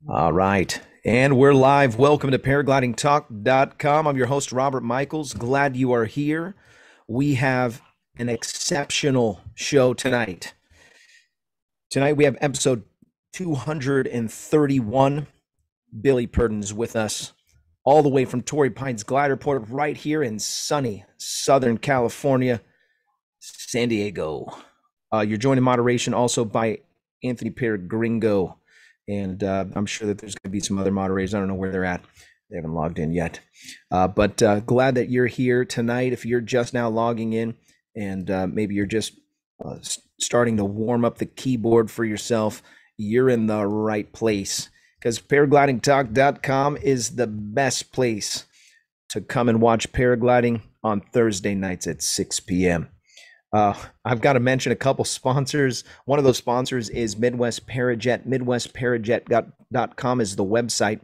All right. And we're live. Welcome to paraglidingtalk.com. I'm your host, Robert Michaels. Glad you are here. We have an exceptional show tonight. Tonight we have episode 231. Billy Purden is with us all the way from Torrey Pines Glider Port right here in sunny Southern California, San Diego. You're joined in moderation also by Anthony Peregringo. And I'm sure that there's going to be some other moderators. I don't know where they're at. They haven't logged in yet. But glad that you're here tonight. If you're just now logging in and maybe you're just starting to warm up the keyboard for yourself, you're in the right place, because paraglidingtalk.com is the best place to come and watch paragliding on Thursday nights at 6 p.m. I've got to mention a couple sponsors. One of those sponsors is Midwest Parajet. MidwestParajet.com is the website.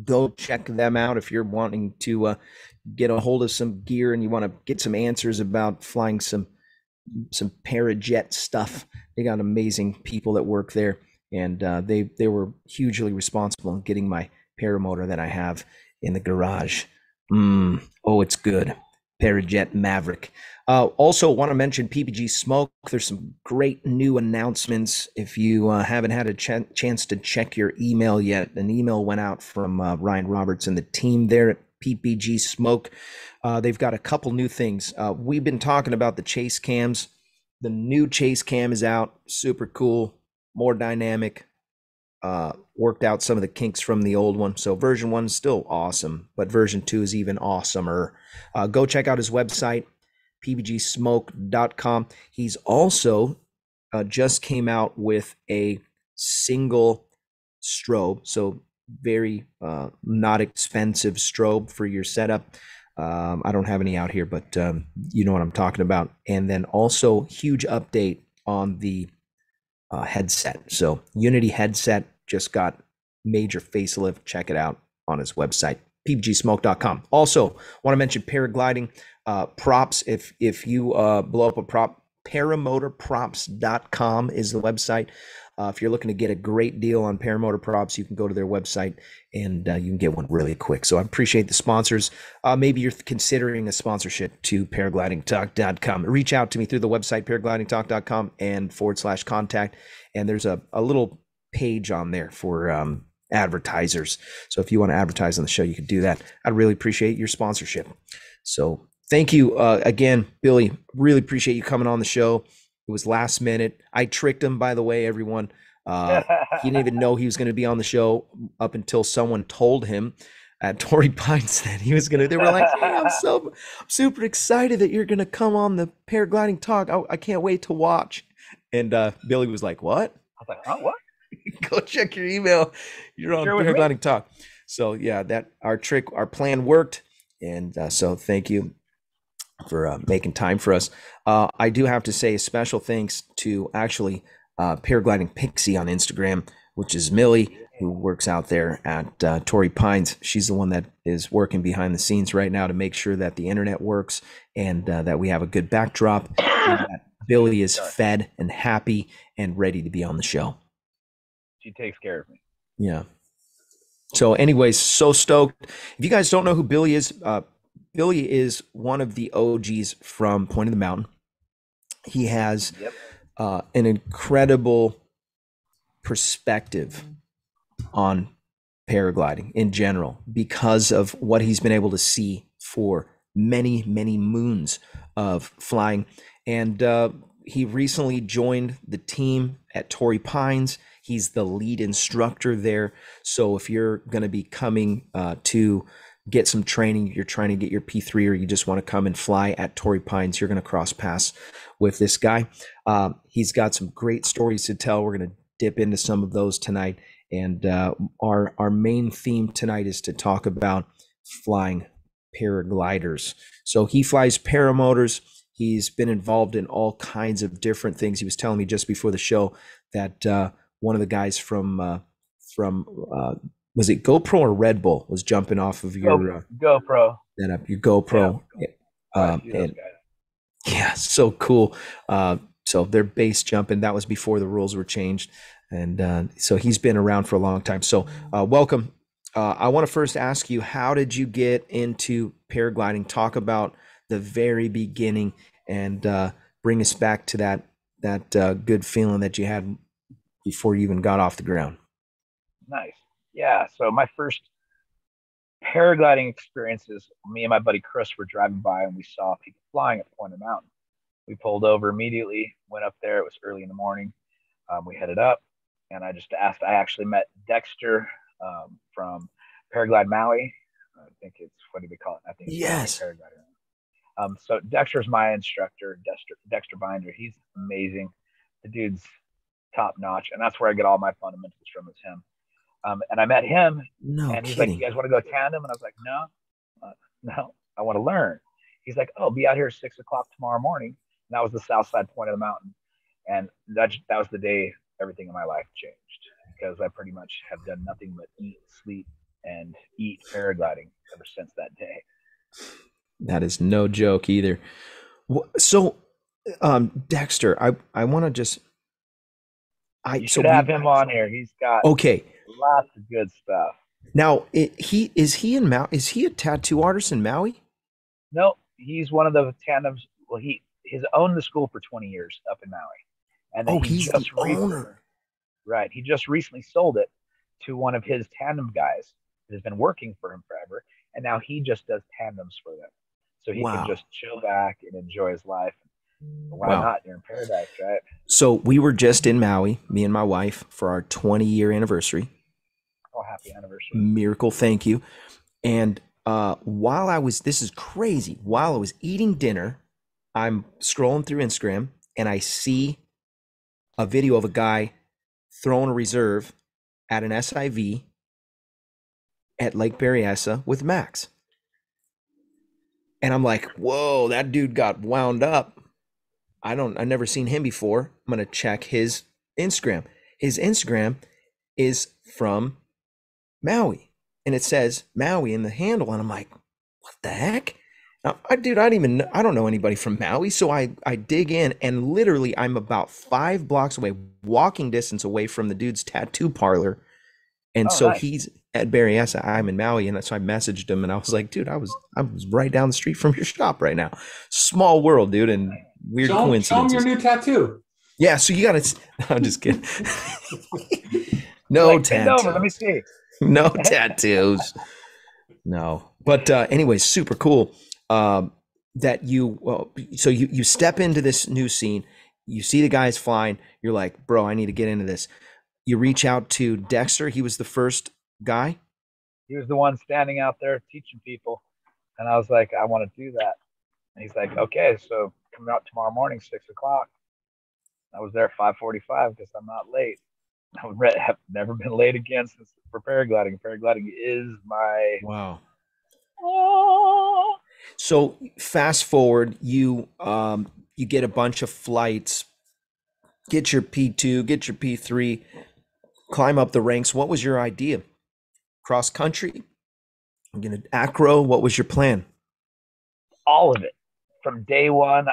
Go check them out if you're wanting to get a hold of some gear and you want to get some answers about flying some Parajet stuff. They got amazing people that work there, and they were hugely responsible in getting my paramotor that I have in the garage. Oh, it's good. Parajet Maverick. Also want to mention PPG Smoke. There's some great new announcements. If you haven't had a chance to check your email yet, an email went out from Ryan Roberts and the team there at PPG Smoke. They've got a couple new things. We've been talking about the chase cams. The new chase cam is out. Super cool, more dynamic. Worked out some of the kinks from the old one. So version 1 is still awesome, but version 2 is even awesomer. Go check out his website, pbgsmoke.com. He's also just came out with a single strobe, so very not expensive strobe for your setup. I don't have any out here, but you know what I'm talking about. And then also huge update on the headset. So Unity headset just got major facelift. Check it out on his website, pbgsmoke.com. Also want to mention paragliding props. If you blow up a prop, paramotorprops.com is the website. If you're looking to get a great deal on paramotor props, you can go to their website and you can get one really quick. So I appreciate the sponsors. Maybe you're considering a sponsorship to paraglidingtalk.com. Reach out to me through the website, paraglidingtalk.com and /contact. And there's a little page on there for advertisers. So if you want to advertise on the show, you can do that. I'd really appreciate your sponsorship. So thank you again, Billy. Really appreciate you coming on the show. It was last minute. I tricked him, by the way, everyone. He didn't even know he was going to be on the show up until someone told him at Torrey Pines that he was going to. They were like, "Hey, I'm super excited that you're going to come on the paragliding talk. I can't wait to watch." And Billy was like, "What?" I was like, "Oh, what?" Go check your email. You're on paragliding talk. So yeah, that our plan worked, and so thank you for making time for us. I do have to say a special thanks to actually Paragliding Pixie on Instagram, which is Millie, who works out there at Torrey Pines. She's the one that is working behind the scenes right now to make sure that the internet works and that we have a good backdrop, and that Billy is fed and happy and ready to be on the show. She takes care of me. Yeah. So anyways, so stoked. If you guys don't know who Billy is one of the OGs from Point of the Mountain. He has an incredible perspective on paragliding in general because of what he's been able to see for many, many moons of flying. And he recently joined the team at Torrey Pines. He's the lead instructor there. So if you're going to be coming to get some training, you're trying to get your P3, or you just want to come and fly at Torrey Pines, you're going to cross paths with this guy. He's got some great stories to tell. We're going to dip into some of those tonight. And our main theme tonight is to talk about flying paragliders. So he flies paramotors. He's been involved in all kinds of different things. He was telling me just before the show that one of the guys from was it GoPro or Red Bull was jumping off of your GoPro setup, your GoPro. Yeah, so cool. So they're base jumping. That was before the rules were changed. And so he's been around for a long time. So welcome. I want to first ask you, how did you get into paragliding? Talk about the very beginning and bring us back to that good feeling that you had before you even got off the ground. Nice. Yeah. So my first paragliding experiences, me and my buddy Chris were driving by and we saw people flying at Point of Mountain. We pulled over immediately, went up there. It was early in the morning. We headed up, and I just asked. I actually met Dexter from Paraglide Maui. I think it's what do they call it? I think it's Yes. Maui Paraglider. So Dexter's my instructor, Dexter Binder. He's amazing. The dude's top notch, and that's where I get all my fundamentals from. Is him. And I met him, No and he's like, kidding. "You guys want to go tandem?" And I was like, "No, I want to learn." He's like, "Oh, be out here at 6 o'clock tomorrow morning." And that was the south side point of the mountain, and that was the day everything in my life changed because I pretty much have done nothing but eat, sleep, and eat paragliding ever since that day. That is no joke either. So, Dexter, I want to just, I, You so should have we, him on here. He's got okay. lots of good stuff. Now, he in Maui? Is he a tattoo artist in Maui? No, he's one of the tandems. Well, he's owned the school for 20 years up in Maui, and then Oh, he's the owner. right, he just recently sold it to one of his tandem guys that has been working for him forever, and now he just does tandems for them, so he can Wow. just chill back and enjoy his life. Why Wow. not? You're in paradise, right? So we were just in Maui, me and my wife, for our 20-year anniversary. Oh, happy anniversary! Miracle, thank you. And while I was, this is crazy, while I was eating dinner, I'm scrolling through Instagram and I see a video of a guy throwing a reserve at an SIV at Lake Berryessa with Max. And I'm like, whoa, that dude got wound up. I've never seen him before. I'm going to check his Instagram. His Instagram is from Maui and it says Maui in the handle. And I'm like, what the heck? Now, I don't know anybody from Maui. So I dig in and literally I'm about 5 blocks away, walking distance away from the dude's tattoo parlor. And Oh, so nice. he's at Berryessa. I'm in Maui. And so I messaged him and I was like, dude, I was right down the street from your shop right now. Small world, dude. And weird Show him your coincidences. new tattoo. Yeah. So you got to, I'm just kidding. You're No like, bend over. Let me tattoos. see. No tattoos. No. But anyways, super cool. That so you step into this new scene, you see the guys flying, you're like, bro, I need to get into this. You reach out to Dexter. He was the first guy. He was the one standing out there teaching people, and I was like, I want to do that. And he's like, okay, so coming out tomorrow morning, 6 o'clock. I was there at 5:45 because I'm not late. Have never been late again since for paragliding. Paragliding is my Wow. oh. So fast forward, you get a bunch of flights, get your P2, get your P3, climb up the ranks. What was your idea? Cross country? I'm gonna acro. What was your plan? All of it from day one.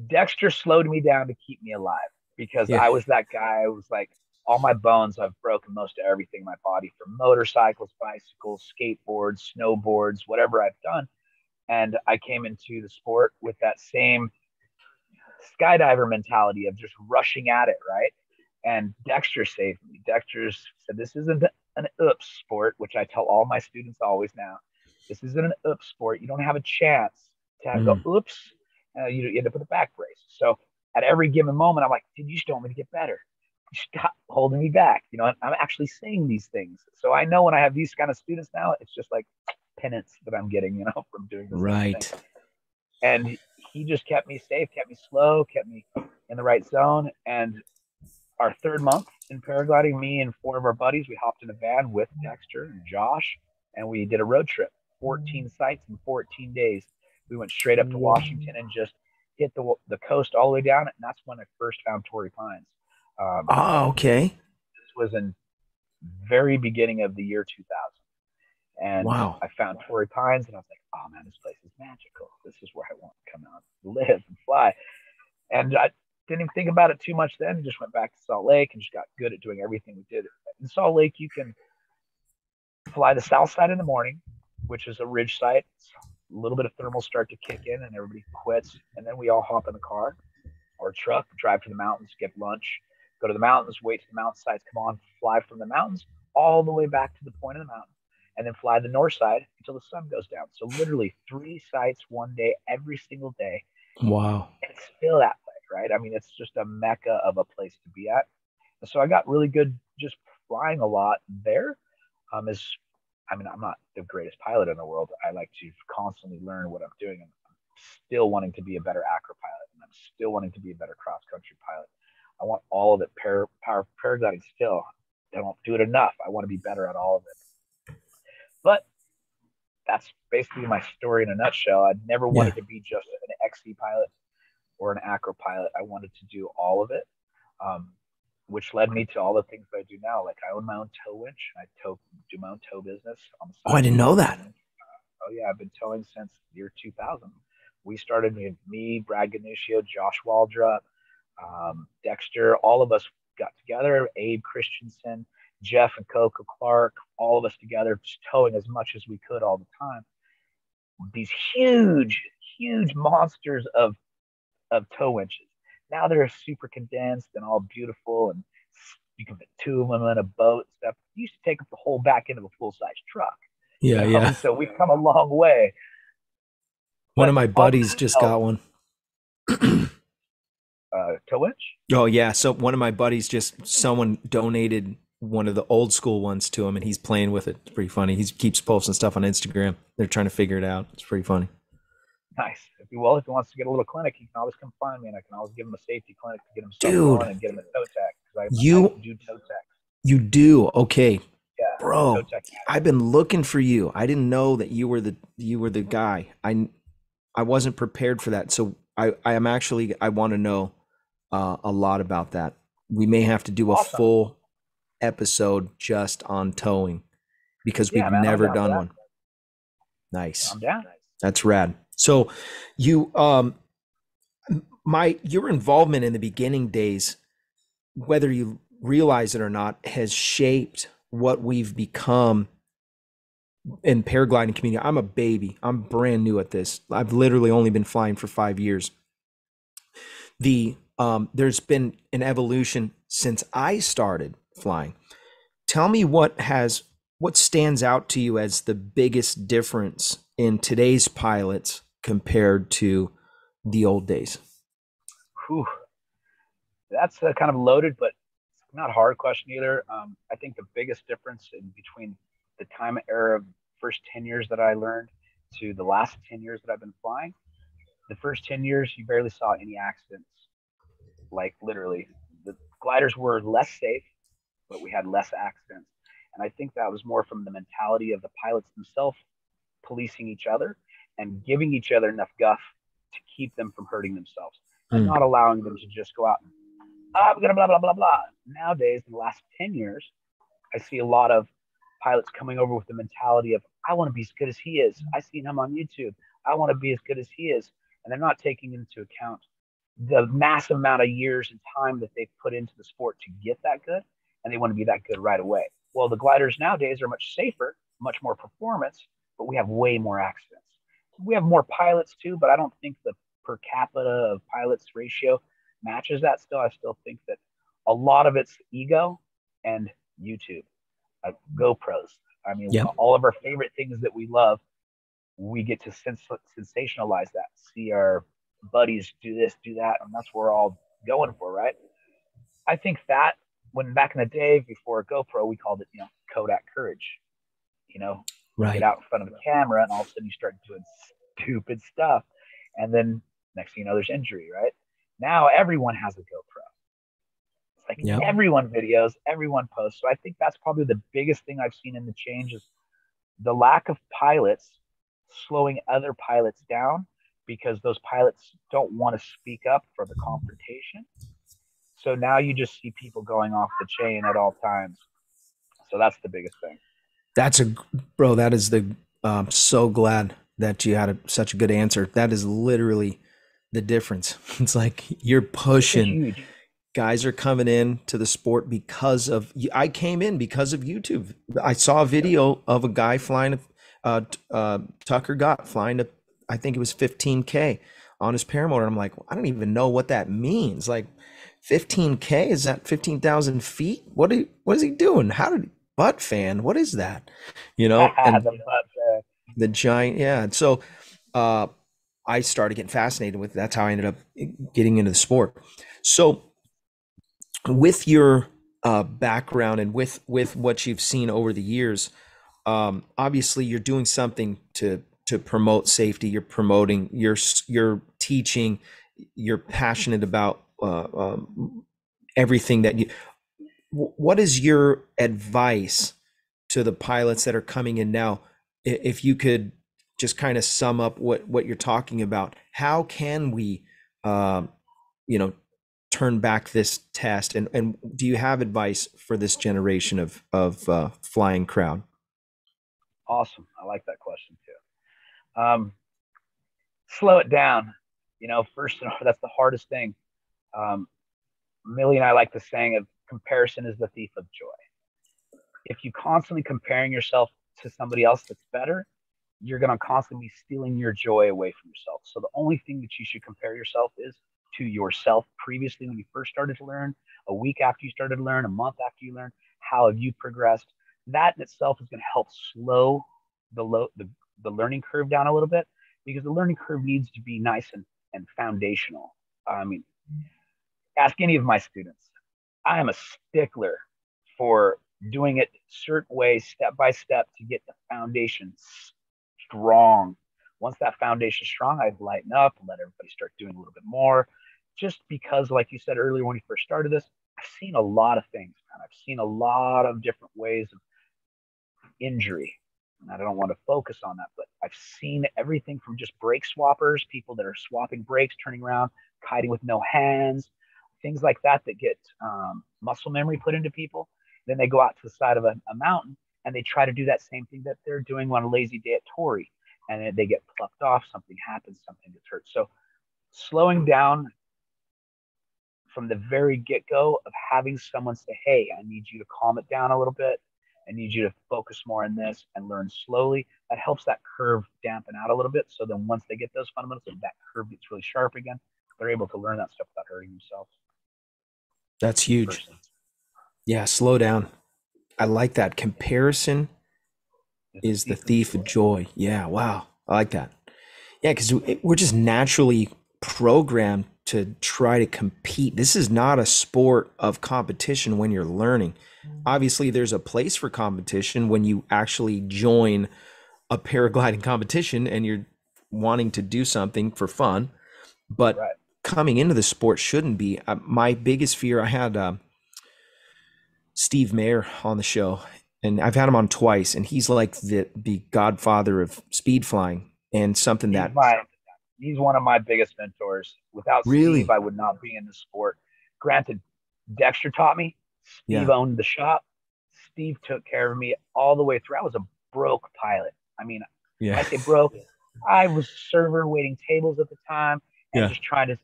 Dexter slowed me down to keep me alive because Yeah. I was that guy. I was like, all my bones, I've broken most of everything in my body from motorcycles, bicycles, skateboards, snowboards, whatever I've done. And I came into the sport with that same skydiver mentality of just rushing at it, right? And Dexter saved me. Dexter said, this isn't an oops sport, which I tell all my students always now. This isn't an oops sport. You don't have a chance to have go Mm, oops. You end up with a back brace. So at every given moment, I'm like, dude, you just want me to get better. Stop holding me back. I'm actually saying these things. So I know when I have these kind of students now, it's just like penance that I'm getting, from doing the same thing. right. And he just kept me safe, kept me slow, kept me in the right zone. And our third month in paragliding, me and four of our buddies, we hopped in a van with Dexter and Josh, and we did a road trip, 14 sites in 14 days. We went straight up to Washington and just hit the coast all the way down. And that's when I first found Torrey Pines. Oh, okay. This was in very beginning of the year 2000. And Wow. I found Torrey Pines, and I was like, oh, man, this place is magical. This is where I want to come out, live, and fly. And didn't even think about it too much then. Just went back to Salt Lake and just got good at doing everything we did. In Salt Lake, you can fly the south side in the morning, which is a ridge site. A little bit of thermals start to kick in and everybody quits. And then we all hop in a car or a truck, drive to the mountains, get lunch, go to the mountains, wait till the mountain sides come on, fly from the mountains all the way back to the point of the mountain, and then fly the north side until the sun goes down. So literally 3 sites one day, every single day. Wow. And it's still that way, right? I mean, it's just a mecca of a place to be at. And so I got really good just flying a lot there. Is I mean, I'm not the greatest pilot in the world. I like to constantly learn what I'm doing. And I'm still wanting to be a better acro pilot, and I'm still wanting to be a better cross country pilot. I want all of it. Paragliding still. I don't do it enough. I want to be better at all of it. But that's basically my story in a nutshell. I never wanted to be just an XC pilot or an acro pilot. I wanted to do all of it, which led me to all the things that I do now. Like I own my own tow winch. I do my own tow business on the side. Oh, I didn't know that. Oh yeah, I've been towing since the year 2000. We started with me, Brad Ganuscio, Josh Waldrop, Dexter. All of us got together. Abe Christensen, Jeff and Coco Clark, all of us together, just towing as much as we could all the time. These huge, huge monsters of tow winches. Now they're super condensed and all beautiful, and you can fit 2 of them in a boat and stuff. You used to take up the whole back end of a full size truck. Yeah, you know? yeah. So we've come a long way. One of my buddies just got one. Tow winch? Oh yeah. So one of my buddies someone donated one of the old school ones to him, and he's playing with it. It's pretty funny. He keeps posting stuff on Instagram. They're trying to figure it out. It's pretty funny. Nice. If he wants to get a little clinic, he can always come find me, and I can always give him a safety clinic to get himself going and get him a toe tech. I do toe tech. You do? Okay. Yeah, bro. I've been looking for you. I didn't know that you were the guy. I wasn't prepared for that. So I want to know a lot about that. We may have to do a full episode just on towing because we've never done one. Nice. I'm down. That's rad. So you your involvement in the beginning days, whether you realize it or not, has shaped what we've become in paragliding community. I'm a baby. I'm brand new at this. I've literally only been flying for 5 years. There's been an evolution since I started flying. Tell me what stands out to you as the biggest difference in today's pilots compared to the old days? Whew. That's kind of loaded, but not a hard question either. I think the biggest difference in between the time era of first 10 years that I learned to the last 10 years that I've been flying, the first 10 years, you barely saw any accidents. Like literally, the gliders were less safe, but we had less accidents. And I think that was more from the mentality of the pilots themselves policing each other and giving each other enough guff to keep them from hurting themselves and not allowing them to just go out and, I'm going to blah, blah, blah, blah. Nowadays, in the last 10 years, I see a lot of pilots coming over with the mentality of, I want to be as good as he is. I seen him on YouTube. I want to be as good as he is. And they're not taking into account the massive amount of years and time that they've put into the sport to get that good. And they want to be that good right away. Well, the gliders nowadays are much safer, much more performance, but we have way more accidents. We have more pilots too, but I don't think the per capita of pilots ratio matches that still. I still think that a lot of it's ego and YouTube, GoPros. I mean, all of our favorite things that we love, we get to sensationalize that, see our buddies do this, do that, and that's what we're all going for, right? I think that when back in the day before GoPro, we called it, Kodak courage. Right. Get out in front of the camera, and all of a sudden you start doing stupid stuff, and then next thing you know, there's injury, right? Now everyone has a GoPro. It's like everyone videos, everyone posts. So I think that's probably the biggest thing I've seen in the change is the lack of pilots slowing other pilots down because those pilots don't want to speak up for the confrontation. So now you just see people going off the chain at all times. So that's the biggest thing. I'm so glad that you had such a good answer. That is literally the difference. It's like you're It's a pushing. huge. Guys are coming in to the sport because of, I came in because of YouTube. I saw a Yep. video of a guy flying Tucker got flying I think it was 15K on his paramotor. I'm like, I don't even know what that means. Like 15K, is that 15,000 feet? What is he doing? How did butt fan? What is that? And The butt. the giant, yeah. And so uh I started getting fascinated with it. That's how I ended up getting into the sport. So with your background and with what you've seen over the years, obviously you're doing something to promote safety. You're promoting. You're teaching. You're passionate about everything that you. What is your advice to the pilots that are coming in now? If you could just kind of sum up what you're talking about, how can we, um, you know, turn back this test? And do you have advice for this generation of flying crowd? Awesome. I like that question too. Slow it down. First, that's the hardest thing. Um, Millie and I like the saying of comparison is the thief of joy. If you constantly comparing yourself to somebody else that's better, you're going to constantly be stealing your joy away from yourself. So the only thing that you should compare yourself is to yourself previously when you first started to learn, a week after you started to learn, a month after you learned. How have you progressed? That in itself is going to help slow the learning curve down a little bit, because the learning curve needs to be nice and foundational. I mean, ask any of my students. I am a stickler for doing it certain ways, step by step, to get the foundation strong. Once that foundation is strong, I'd lighten up and let everybody start doing a little bit more. Just because, like you said earlier when you first started this, I've seen a lot of things, man. I've seen a lot of different ways of injury. And I don't want to focus on that, but I've seen everything from just brake swappers, people that are swapping brakes, turning around, kiting with no hands, things like that that get muscle memory put into people. Then they go out to the side of a mountain and they try to do that same thing that they're doing on a lazy day at Torrey, and they get plucked off. Something happens, something gets hurt. So slowing down from the very get-go of having someone say, hey, I need you to calm it down a little bit. I need you to focus more on this and learn slowly. That helps that curve dampen out a little bit. So then once they get those fundamentals and that curve gets really sharp again, they're able to learn that stuff without hurting themselves. That's huge. Person. Yeah, slow down. I like that. Comparison is the thief of joy. Yeah, wow. I like that. Yeah, because we're just naturally programmed to try to compete. This is not a sport of competition when you're learning. Obviously, there's a place for competition when you actually join a paragliding competition and you're wanting to do something for fun. But Right. coming into the sport shouldn't be. My biggest fear, I had Steve Mayer on the show, and I've had him on twice, and he's like the godfather of speed flying, and something He's that my he's one of my biggest mentors. Without Steve, really, I would not be in the sport. Granted, Dexter taught me. Steve yeah, owned the shop. Steve took care of me all the way through. I was a broke pilot. I mean, when I yeah, say broke, I was a server waiting tables at the time and yeah, just trying to.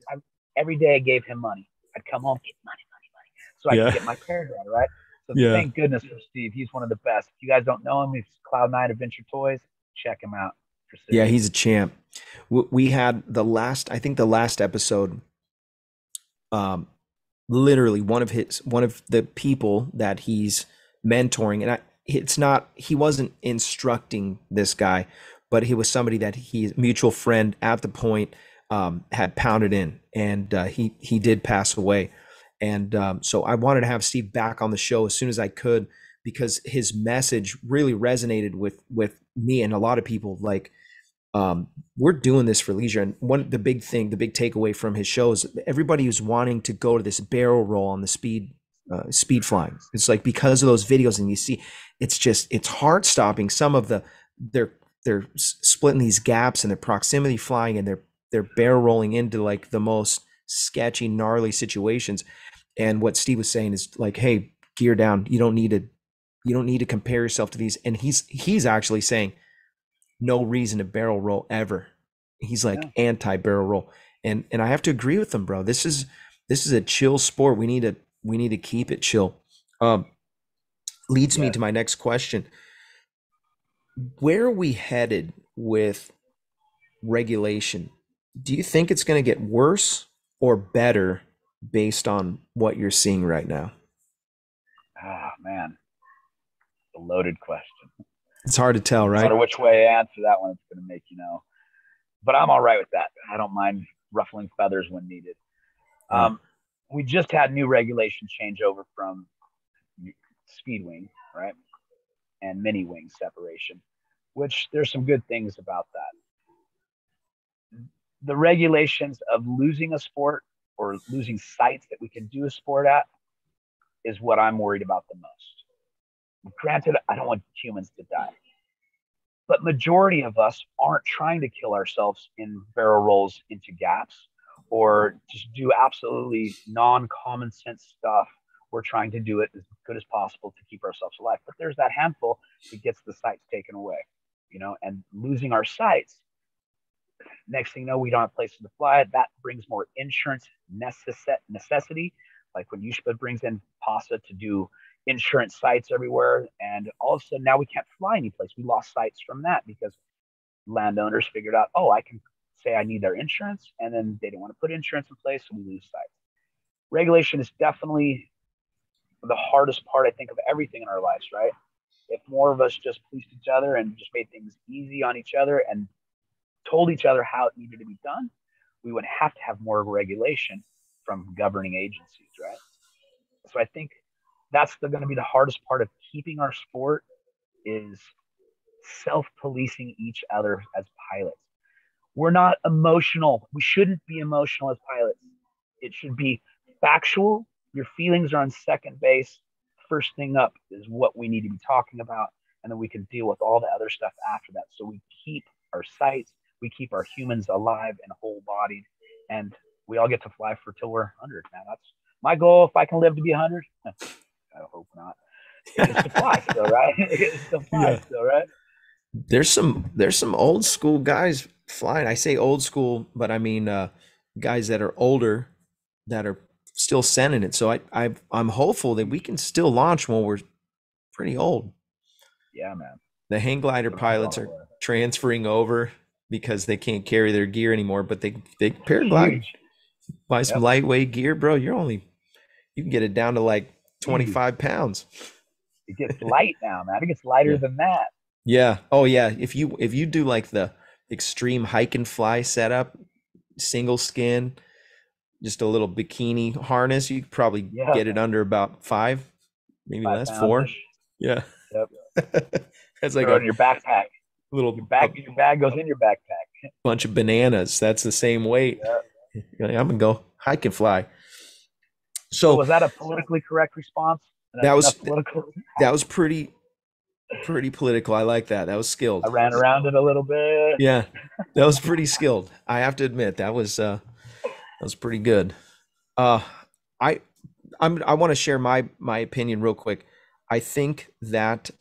Every day I gave him money. I'd come home, get money, money, money, so I could yeah, get my paraglider, right? So yeah, thank goodness for Steve. He's one of the best. If you guys don't know him, he's Cloud9 Adventure Toys. Check him out for yeah. serious. He's a champ. We had I think the last episode, um, literally one of the people that he's mentoring, and it's not, he wasn't instructing this guy, but he was somebody that he's mutual friend at the point, had pounded in, and he did pass away. And so I wanted to have Steve back on the show as soon as I could, because his message really resonated with me and a lot of people. Like, we're doing this for leisure. And the big takeaway from his show is everybody who's wanting to go to this barrel roll on the speed flying. It's like, because of those videos, and you see, it's heart stopping. Some of they're splitting these gaps and they're proximity flying, and they're barrel rolling into like the most sketchy, gnarly situations. And what Steve was saying is like, hey, gear down. You don't need to compare yourself to these. And he's actually saying no reason to barrel roll ever. He's like Yeah. anti barrel roll. And I have to agree with them, bro. This is a chill sport. We need to keep it chill. Um, Leads me Yes. to my next question. Where are we headed with regulation? Do you think it's going to get worse or better based on what you're seeing right now? Ah, man, a loaded question. It's hard to tell, No right? matter which way I answer that one, it's going to make you know. But I'm all right with that. I don't mind ruffling feathers when needed. Yeah. Um, we just had new regulation change over from speed wing, right, and mini wing separation, which there's some good things about that. The regulations of losing a sport or losing sites that we can do a sport at is what I'm worried about the most. Granted, I don't want humans to die, but majority of us aren't trying to kill ourselves in barrel rolls into gaps or just do absolutely non-common sense stuff. We're trying to do it as good as possible to keep ourselves alive, but there's that handful that gets the sights taken away, and losing our sights. Next thing you know, we don't have places to fly. That brings more insurance necessity. Like when USPA brings in PASA to do insurance sites everywhere, and all of a sudden now we can't fly anyplace. We lost sites from that because landowners figured out, oh, I can say I need their insurance, and then they didn't want to put insurance in place, so we lose sites. Regulation is definitely the hardest part, I think, of everything in our lives, right? If more of us just policed each other and just made things easy on each other and told each other how it needed to be done, we would have to have more regulation from governing agencies, right? So I think that's going to be the hardest part of keeping our sport is self-policing each other as pilots. We're not emotional. We shouldn't be emotional as pilots. It should be factual. Your feelings are on second base. First thing up is what we need to be talking about, and then we can deal with all the other stuff after that. So we keep our sights, we keep our humans alive and whole bodied, and we all get to fly for till we're 100. Man, that's my goal. If I can live to be 100, I hope not. It's to fly still, right? It's to fly Yeah. still, right? There's some old school guys flying. I say old school, but I mean guys that are older that are still sending it. So I'm hopeful that we can still launch when we're pretty old. Yeah, man. The hang glider Put hands pilots on it. are transferring over because they can't carry their gear anymore, but they paraglide, Huge. buy some Yep. lightweight gear, bro. You can get it down to like Easy. 25 pounds. It gets light now, man. It gets lighter Yeah. than that. Yeah. Oh yeah. If you do like the extreme hike and fly setup, single skin, just a little bikini harness, you could probably Yeah. get it under about five, maybe Five less, pounds four. ish. Yeah. Yep. That's like Throw it a in your backpack. little Your bag goes in your backpack. bunch of bananas. That's the same weight. Yeah. You're like, I'm gonna go hike and fly. So So was that a politically correct response? that was Enough political. that was pretty political. I like that. That was I skilled. ran around it a little bit. Yeah, that was pretty skilled. I have to admit that was pretty good. Uh, I I want to share my opinion real quick. I think that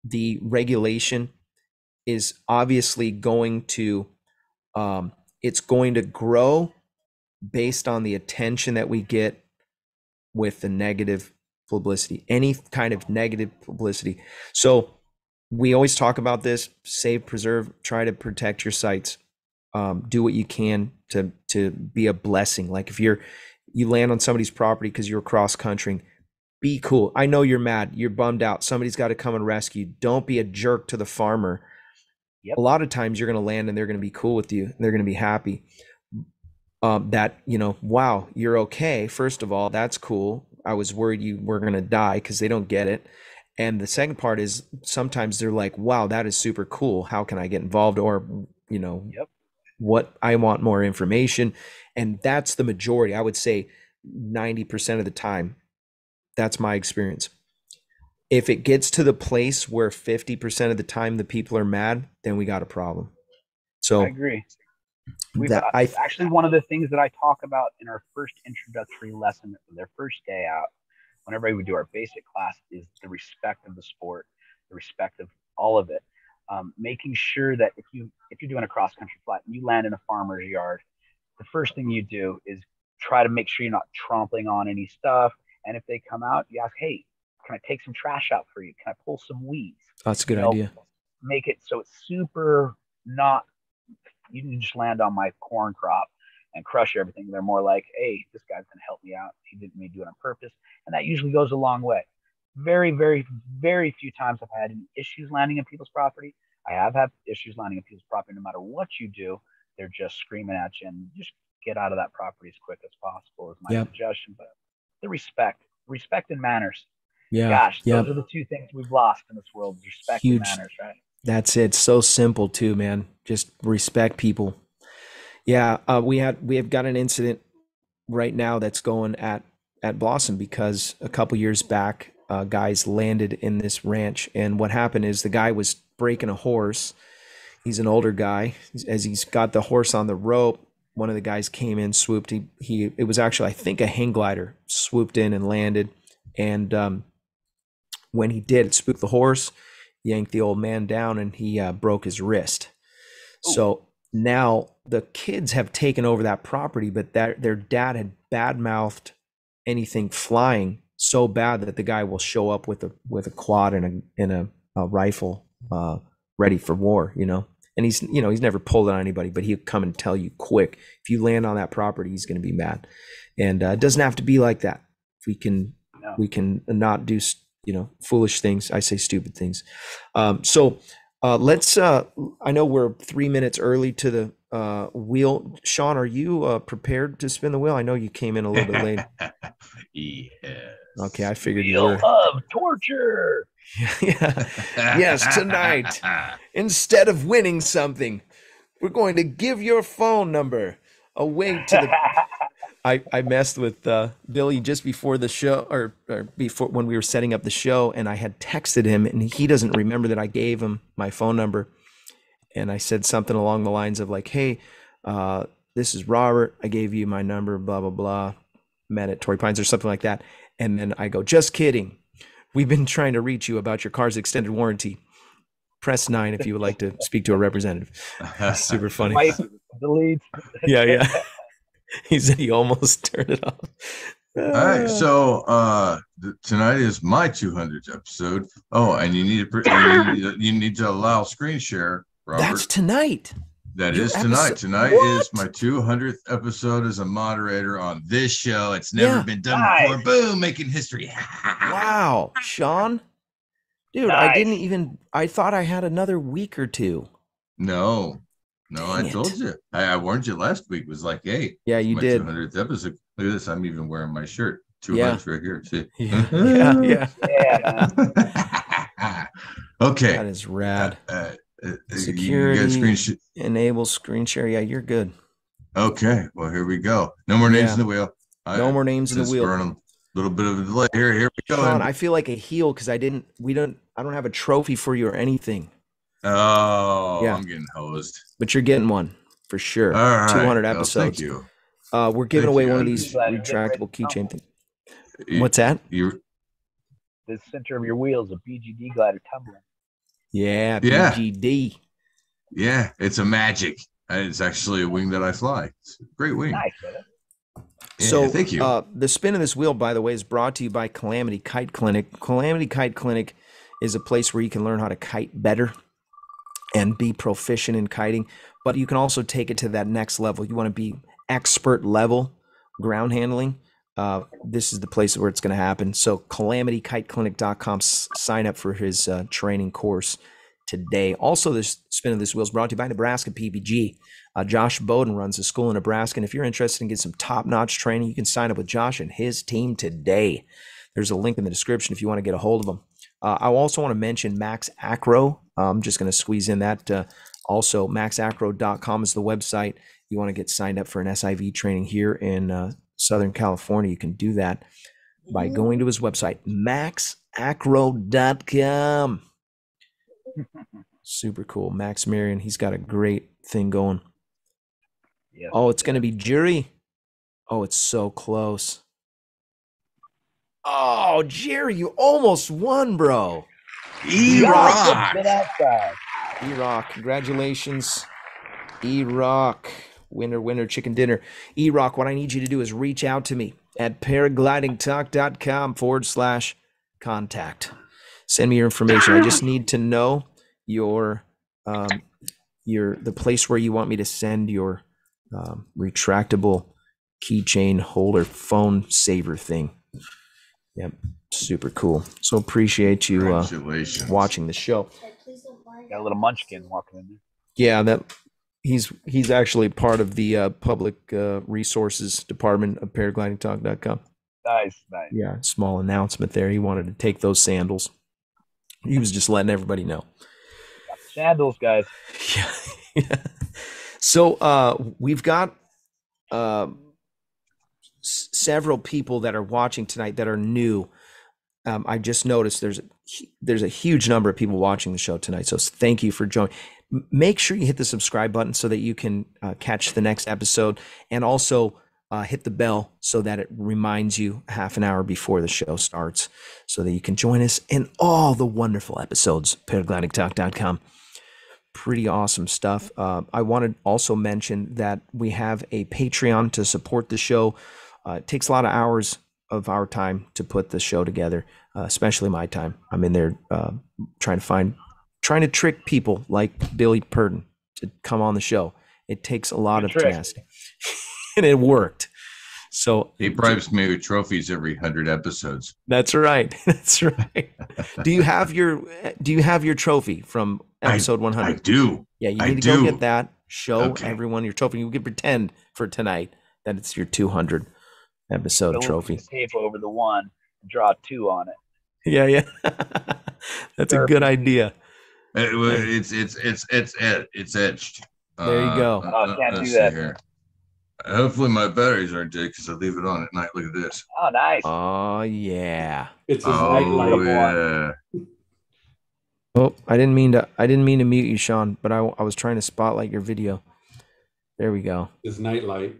the regulation is obviously going to it's going to grow based on the attention that we get with the negative publicity, any kind of negative publicity. So we always talk about this: save, preserve, try to protect your sites. Do what you can to be a blessing. Like if you land on somebody's property because you're cross country, be cool. I know you're mad, you're bummed out. Somebody's got to come and rescue. Don't be a jerk to the farmer. Yep. A lot of times you're going to land and they're going to be cool with you and they're going to be happy. That wow, you're okay. First of all, that's cool. I was worried you were going to die because they don't get it. And the second part is sometimes they're like, wow, that is super cool. How can I get involved? Or, Yep. what I want more information. And that's the majority. I would say 90% of the time. That's my experience. If it gets to the place where 50% of the time the people are mad, then we got a problem. I So agree. We've that I actually one of the things that I talk about in our first introductory lesson, their first day out, whenever we do our basic class, is the respect of the sport, the respect of all of it. Making sure that if you're doing a cross country flight and you land in a farmer's yard, the first thing you do is try to make sure you're not trampling on any stuff. And if they come out, you ask, hey, can I take some trash out for you? Can I pull some weeds? That's a good idea. Make it so it's super not, you can just land on my corn crop and crush everything. They're more like, hey, this guy's going to help me out. He didn't mean to do it on purpose. And that usually goes a long way. Very, very, very few times I've had any issues landing on people's property. I have had issues landing on people's property. No matter what you do, they're just screaming at you, and just get out of that property as quick as possible is my suggestion. But the respect and manners. Yeah. Gosh, those are the two things we've lost in this world: respect and manners, right? That's it. So simple too, man. Just respect people. Yeah, we have got an incident right now that's going at Blossom because a couple years back, guys landed in this ranch, and what happened is the guy was breaking a horse. He's an older guy. As he's got the horse on the rope, one of the guys came in, swooped. It was actually, I think, a hang glider, swooped in and landed, and when he did, it spooked the horse, yanked the old man down, and he broke his wrist. Ooh. So now the kids have taken over that property, but their dad had badmouthed anything flying so bad that the guy will show up with a quad and a rifle ready for war, and he's never pulled it on anybody, but he'll come and tell you quick, if you land on that property, he's going to be mad. And it doesn't have to be like that. We can not do foolish things. I say stupid things. So let's I know we're 3 minutes early to the wheel. Sean, are you prepared to spin the wheel? I know you came in a little bit late. Yes. Okay, I figured you were. Of torture. Yeah. Yes, tonight, instead of winning something, we're going to give your phone number away to the I messed with Billy just before the show, or before, when we were setting up the show, and I had texted him, and he doesn't remember that I gave him my phone number, and I said something along the lines of like, hey, this is Robert, I gave you my number, blah blah blah, met at Torrey Pines or something like that, and then I go, just kidding, we've been trying to reach you about your car's extended warranty. Press 9 if you would like to speak to a representative. Super funny. Delete. Yeah. He said he almost turned it off. All right, so tonight is my 200th episode. Oh, and you need to allow screen share, Robert. That's tonight. That is tonight. Tonight is my 200th episode as a moderator on this show. It's never been done before. Boom, making history. Wow, Sean. Dude, nice. I thought I had another week or two. No, I told you. I warned you last week. It was like, hey, yeah, you did. 200th episode. Look at this. I'm even wearing my shirt. 200 right here. See? Yeah. Okay. That is rad. Security, enable screen share. Yeah, you're good. Okay. Well, here we go. No more names in the wheel. No more names in the wheel. A little bit of a delay here. Here we go. Sean, I feel like a heel because I don't have a trophy for you or anything. Oh, yeah. I'm getting hosed. But you're getting one for sure. All right. 200 episodes. Thank you. We're giving away one of these retractable keychain things. What's that? The center of your wheel is a BGD glider tumbling. Yeah, BGD. Yeah, it's a magic. It's actually a wing that I fly. It's a great wing. Nice, So, thank you. The spin of this wheel, by the way, is brought to you by Calamity Kite Clinic. Calamity Kite Clinic is a place where you can learn how to kite better and be proficient in kiting, but you can also take it to that next level. You want to be expert level ground handling. This is the place where it's going to happen. So calamityKiteClinic.com, sign up for his training course today. Also, this spin of this wheel is brought to you by Nebraska PPG. Josh Bowden runs a school in Nebraska, and if you're interested in getting some top-notch training, you can sign up with Josh and his team today. There's a link in the description if you want to get a hold of them. I also want to mention Max Acro. I'm just going to squeeze in that. Also, maxacro.com is the website. You want to get signed up for an SIV training here in Southern California, you can do that by going to his website, maxacro.com. Super cool. Max Marion, he's got a great thing going. Yes. Oh, it's going to be Jerry. Oh, it's so close. Oh, Jerry, you almost won, bro. E-Rock. E-Rock, congratulations. E-Rock. Winner, chicken dinner. E-Rock, what I need you to do is reach out to me at paraglidingtalk.com/contact. Send me your information. I just need to know the place where you want me to send your retractable keychain holder phone saver thing. Yep, super cool. So appreciate you watching the show. Got a little munchkin walking in there. Yeah, that he's actually part of the public resources department of paraglidingtalk.com. Nice. Yeah, small announcement there. He wanted to take those sandals. He was just letting everybody know. Got the sandals, guys. Yeah. So we've got several people that are watching tonight that are new. I just noticed there's a huge number of people watching the show tonight. So thank you for joining. Make sure you hit the subscribe button so that you can catch the next episode, and also hit the bell so that it reminds you half an hour before the show starts, so that you can join us in all the wonderful episodes. Paraglidingtalk.com. Pretty awesome stuff. I want to also mention that we have a Patreon to support the show. It takes a lot of hours of our time to put the show together, especially my time. I'm in there trying to trick people like Billy Purden to come on the show. It takes a lot of tenacity, and it worked. So he bribes me with trophies every 100 episodes. That's right. That's right. Do you have your trophy from episode 100? I do. Yeah, you need to go get that. Show everyone your trophy. You can pretend for tonight that it's your 200 episode trophy. Tape over the one, draw 2 on it. Yeah. That's a good idea. It's etched. There you go. I can't do that. Here. Hopefully my batteries aren't dead because I leave it on at night. Look at this. Oh, nice. Oh yeah. It's his nightlight. Yeah. Oh, I didn't mean to mute you, Sean, but I was trying to spotlight your video. There we go. His nightlight.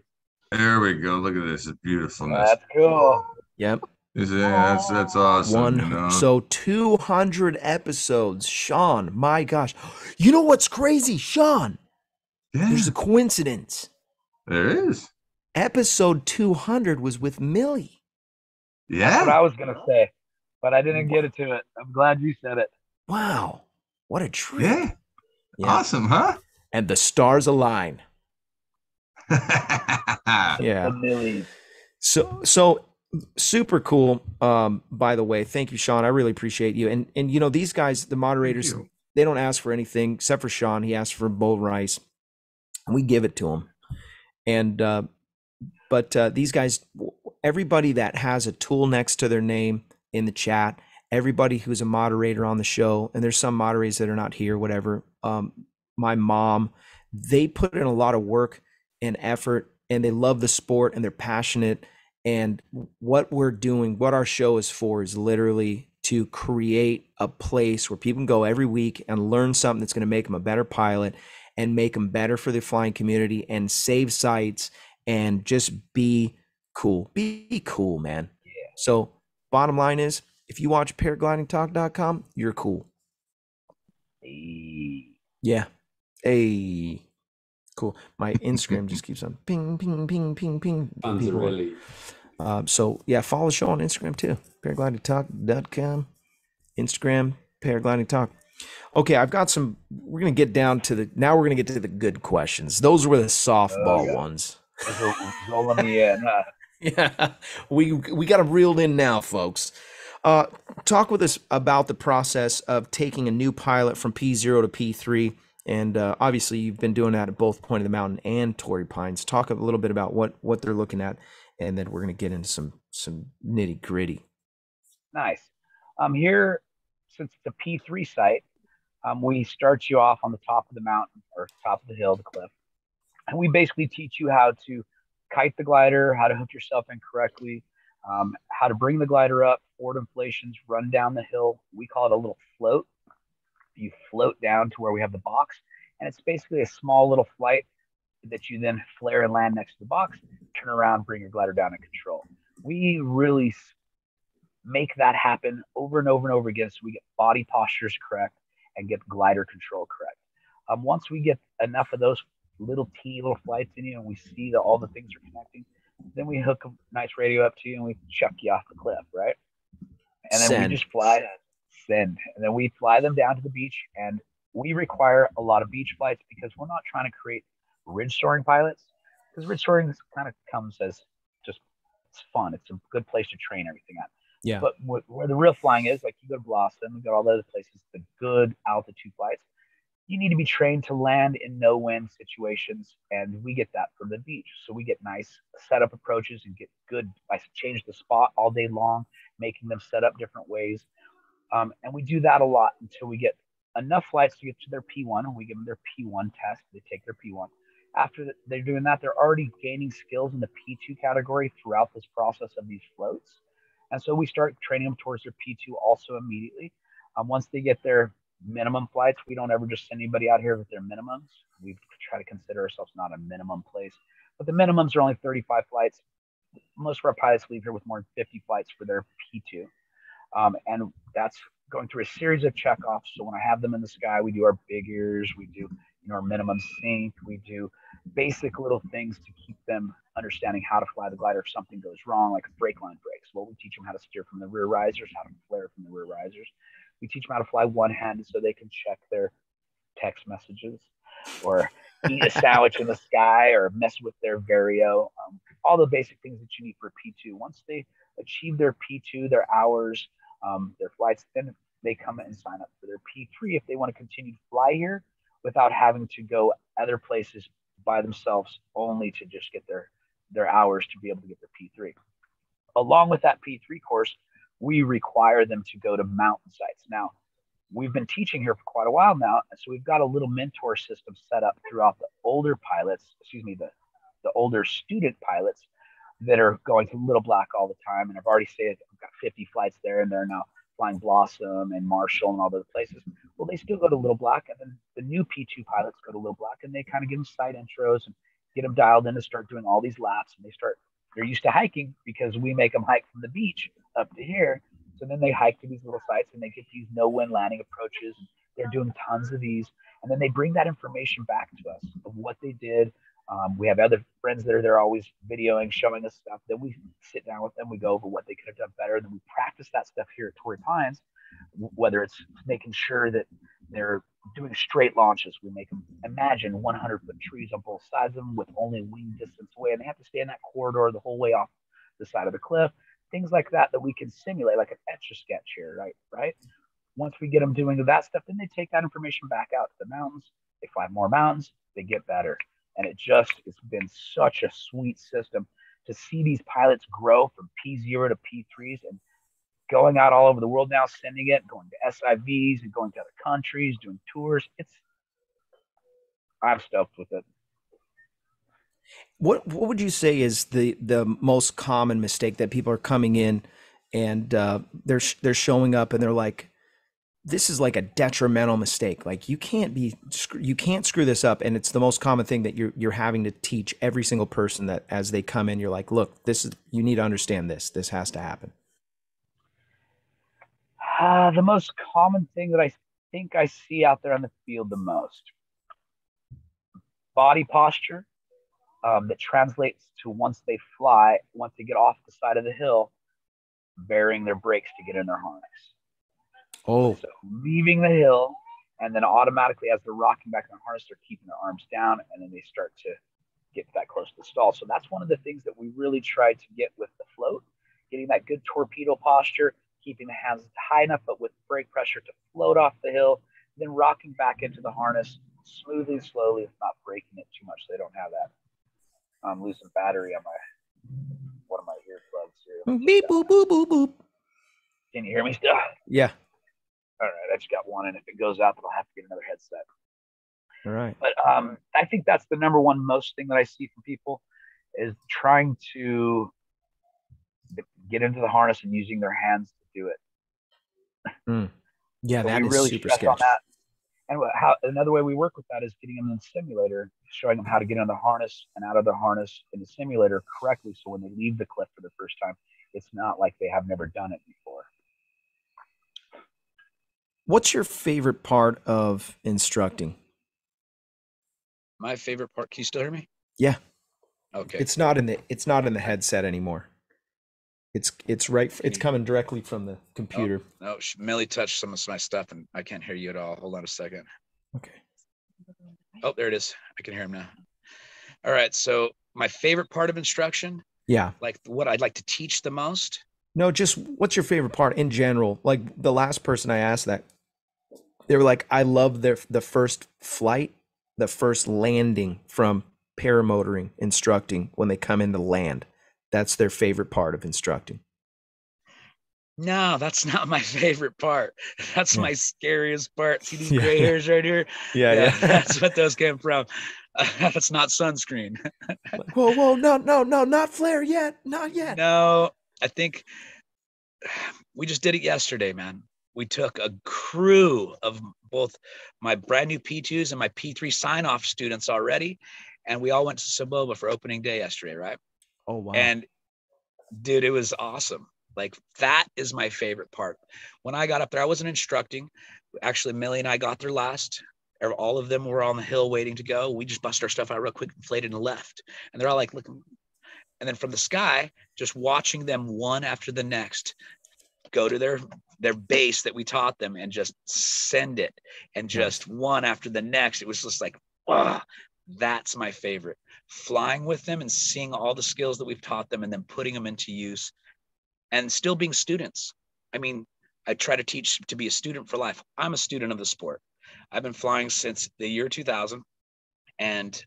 There we go. Look at this. It's beautifulness. That's cool. Yep. That's awesome. So 200 episodes, Sean. My gosh. You know what's crazy, Sean? Yeah. There's a coincidence. There is. Episode 200 was with Millie. Yeah. That's what I was gonna say, but I didn't get it to it. I'm glad you said it. Wow. What a trip. Yeah. Awesome, huh? And the stars align. Yeah. The Millie. So super cool. By the way, thank you, Sean. I really appreciate you. And you know, these guys, the moderators, they don't ask for anything except for Sean. He asked for bowl rice, and we give it to him. And but these guys, everybody that has a tool next to their name in the chat, everybody who's a moderator on the show, and there's some moderators that are not here, whatever. My mom, they put in a lot of work and effort, and they love the sport, and they're passionate. And what we're doing, what our show is for, is literally to create a place where people can go every week and learn something that's going to make them a better pilot and make them better for the flying community and save sites and just be cool. Be cool, man. Yeah. So bottom line is, if you watch paraglidingtalk.com, you're cool. Hey. Yeah. Hey. Cool. My Instagram just keeps on ping, ping, ping, ping, ping. Really. So yeah, follow the show on Instagram too. Paraglidingtalk.com. Instagram, Paragliding Talk. Okay, I've got some. We're gonna get down to now we're gonna get to the good questions. Those were the softball ones. Rolling me in. Yeah, we got them reeled in now, folks. Talk with us about the process of taking a new pilot from P0 to P3. And obviously, you've been doing that at both Point of the Mountain and Torrey Pines. Talk a little bit about what they're looking at, and then we're going to get into some nitty gritty. Nice. Here, since it's a P3 site, we start you off on the top of the mountain or top of the hill, the cliff, and we basically teach you how to kite the glider, how to hook yourself in correctly, how to bring the glider up, forward inflations, run down the hill. We call it a little float. You float down to where we have the box, and it's basically a small little flight that you then flare and land next to the box, turn around, bring your glider down and control. We really make that happen over and over and over again so we get body postures correct and get glider control correct. Once we get enough of those little teeny little flights in you, and we see that all the things are connecting. Then we hook a nice radio up to you, and we chuck you off the cliff, right? And then we just fly, send, and then we fly them down to the beach. And we require a lot of beach flights because we're not trying to create ridge soaring pilots, because ridge soaring kind of comes as just, it's fun. It's a good place to train everything at. Yeah. But where the real flying is, like you go to Blossom, you go to all the other places, the good altitude flights, you need to be trained to land in no wind situations, and we get that from the beach. So we get nice setup approaches and get good. I change the spot all day long, making them set up different ways, and we do that a lot until we get enough flights to get to their P1, and we give them their P1 test. They take their P1. After they're doing that, they're already gaining skills in the P2 category throughout this process of these floats, and so we start training them towards their P2 also immediately. Once they get their minimum flights, we don't ever just send anybody out here with their minimums. We try to consider ourselves not a minimum place, but the minimums are only 35 flights. Most of our pilots leave here with more than 50 flights for their P2, and that's going through a series of checkoffs. So when I have them in the sky, we do our big ears, we do our minimum sync, we do basic little things to keep them understanding how to fly the glider if something goes wrong, like a brake line breaks. Well, we teach them how to steer from the rear risers, how to flare from the rear risers. We teach them how to fly one-handed so they can check their text messages or eat a sandwich in the sky or mess with their Vario, all the basic things that you need for P2. Once they achieve their P2, their hours, their flights, then they come and sign up for their P3 if they want to continue to fly here without having to go other places by themselves only to just get their hours to be able to get their P3. Along with that P3 course, we require them to go to mountain sites. Now, we've been teaching here for quite a while now, and so we've got a little mentor system set up throughout the older pilots, the older student pilots that are going to Little Black all the time. And I've already said I've got 50 flights there, and they're now flying Blossom and Marshall and all those places. Well, they still go to Little Black, and then the new P2 pilots go to Little Black, and they kind of give them site intros and get them dialed in to start doing all these laps. And they're used to hiking because we make them hike from the beach up to here. So then they hike to these little sites and they get these no wind landing approaches. And they're doing tons of these. And then they bring that information back to us of what they did. We have other friends that are there always videoing, showing us stuff. Then we sit down with them. We go over what they could have done better. Then we practice that stuff here at Torrey Pines, whether it's making sure that they're doing straight launches. We make them imagine 100-foot trees on both sides of them with only wing distance away, and they have to stay in that corridor the whole way off the side of the cliff. Things like that we can simulate, like an Etch-a-Sketch here, right? Once we get them doing that stuff, then they take that information back out to the mountains. They fly more mountains. They get better. And it's been such a sweet system to see these pilots grow from P0 to P3s and going out all over the world now, sending it, going to SIVs and going to other countries, doing tours. I'm stoked with it. What would you say is the most common mistake that people are coming in and they're showing up and they're like, this is like a detrimental mistake. Like you can't screw this up. And it's the most common thing that you're having to teach every single person that as they come in, you're like, look, you need to understand this. This has to happen. The most common thing that I think I see out there on the field the most, body posture, that translates to once they get off the side of the hill, burying their brakes to get in their harness. Oh, so leaving the hill, and then automatically as they're rocking back in their harness, they're keeping their arms down, and then they start to get that close to the stall. So that's one of the things that we really try to get with the float, getting that good torpedo posture, keeping the hands high enough but with brake pressure to float off the hill, then rocking back into the harness smoothly, slowly, if not breaking it too much so they don't have that. I'm losing battery on one of my earplugs here. Beep, boop, boop, boop, boop. Can you hear me still? Yeah. All right, I just got one, and if it goes out, then I'll have to get another headset. All right. But I think that's the number one most thing that I see from people is trying to get into the harness and using their hands to do it. Yeah, so that we is really super stress sketchy. on that. And another way we work with that is getting them in the simulator, showing them how to get in the harness and out of the harness in the simulator correctly. So when they leave the cliff for the first time, it's not like they have never done it before. What's your favorite part of instructing? My favorite part. Can you still hear me? Yeah. Okay. It's not in the headset anymore. It's coming directly from the computer. No, Millie touched some of my stuff and I can't hear you at all. Hold on a second. Okay. Oh, there it is. I can hear him now. All right. So my favorite part of instruction, Yeah. like what I'd like to teach the most. No, just what's your favorite part in general? Like the last person I asked that, they were like, I love the first flight, the first landing from paramotoring, instructing when they come into land. That's their favorite part of instructing. No, that's not my favorite part. That's my scariest part. See these gray hairs right here? Yeah. That's what those came from. That's not sunscreen. Whoa, no, not flare yet. Not yet. No, I think we just did it yesterday, man. We took a crew of both my brand new P2s and my P3 sign-off students already, and we all went to Saboba for opening day yesterday, right? Oh, wow. And dude, it was awesome. Like, that is my favorite part. When I got up there, I wasn't instructing. Actually, Millie and I got there last. All of them were on the hill waiting to go. We just busted our stuff out real quick, inflated, and left. And they're all like looking. And then from the sky, just watching them one after the next go to their base that we taught them and just send it. And just one after the next. It was just like, wow, that's my favorite. Flying with them and seeing all the skills that we've taught them and then putting them into use. And still being students. I mean, I try to teach to be a student for life. I'm a student of the sport. I've been flying since the year 2000, and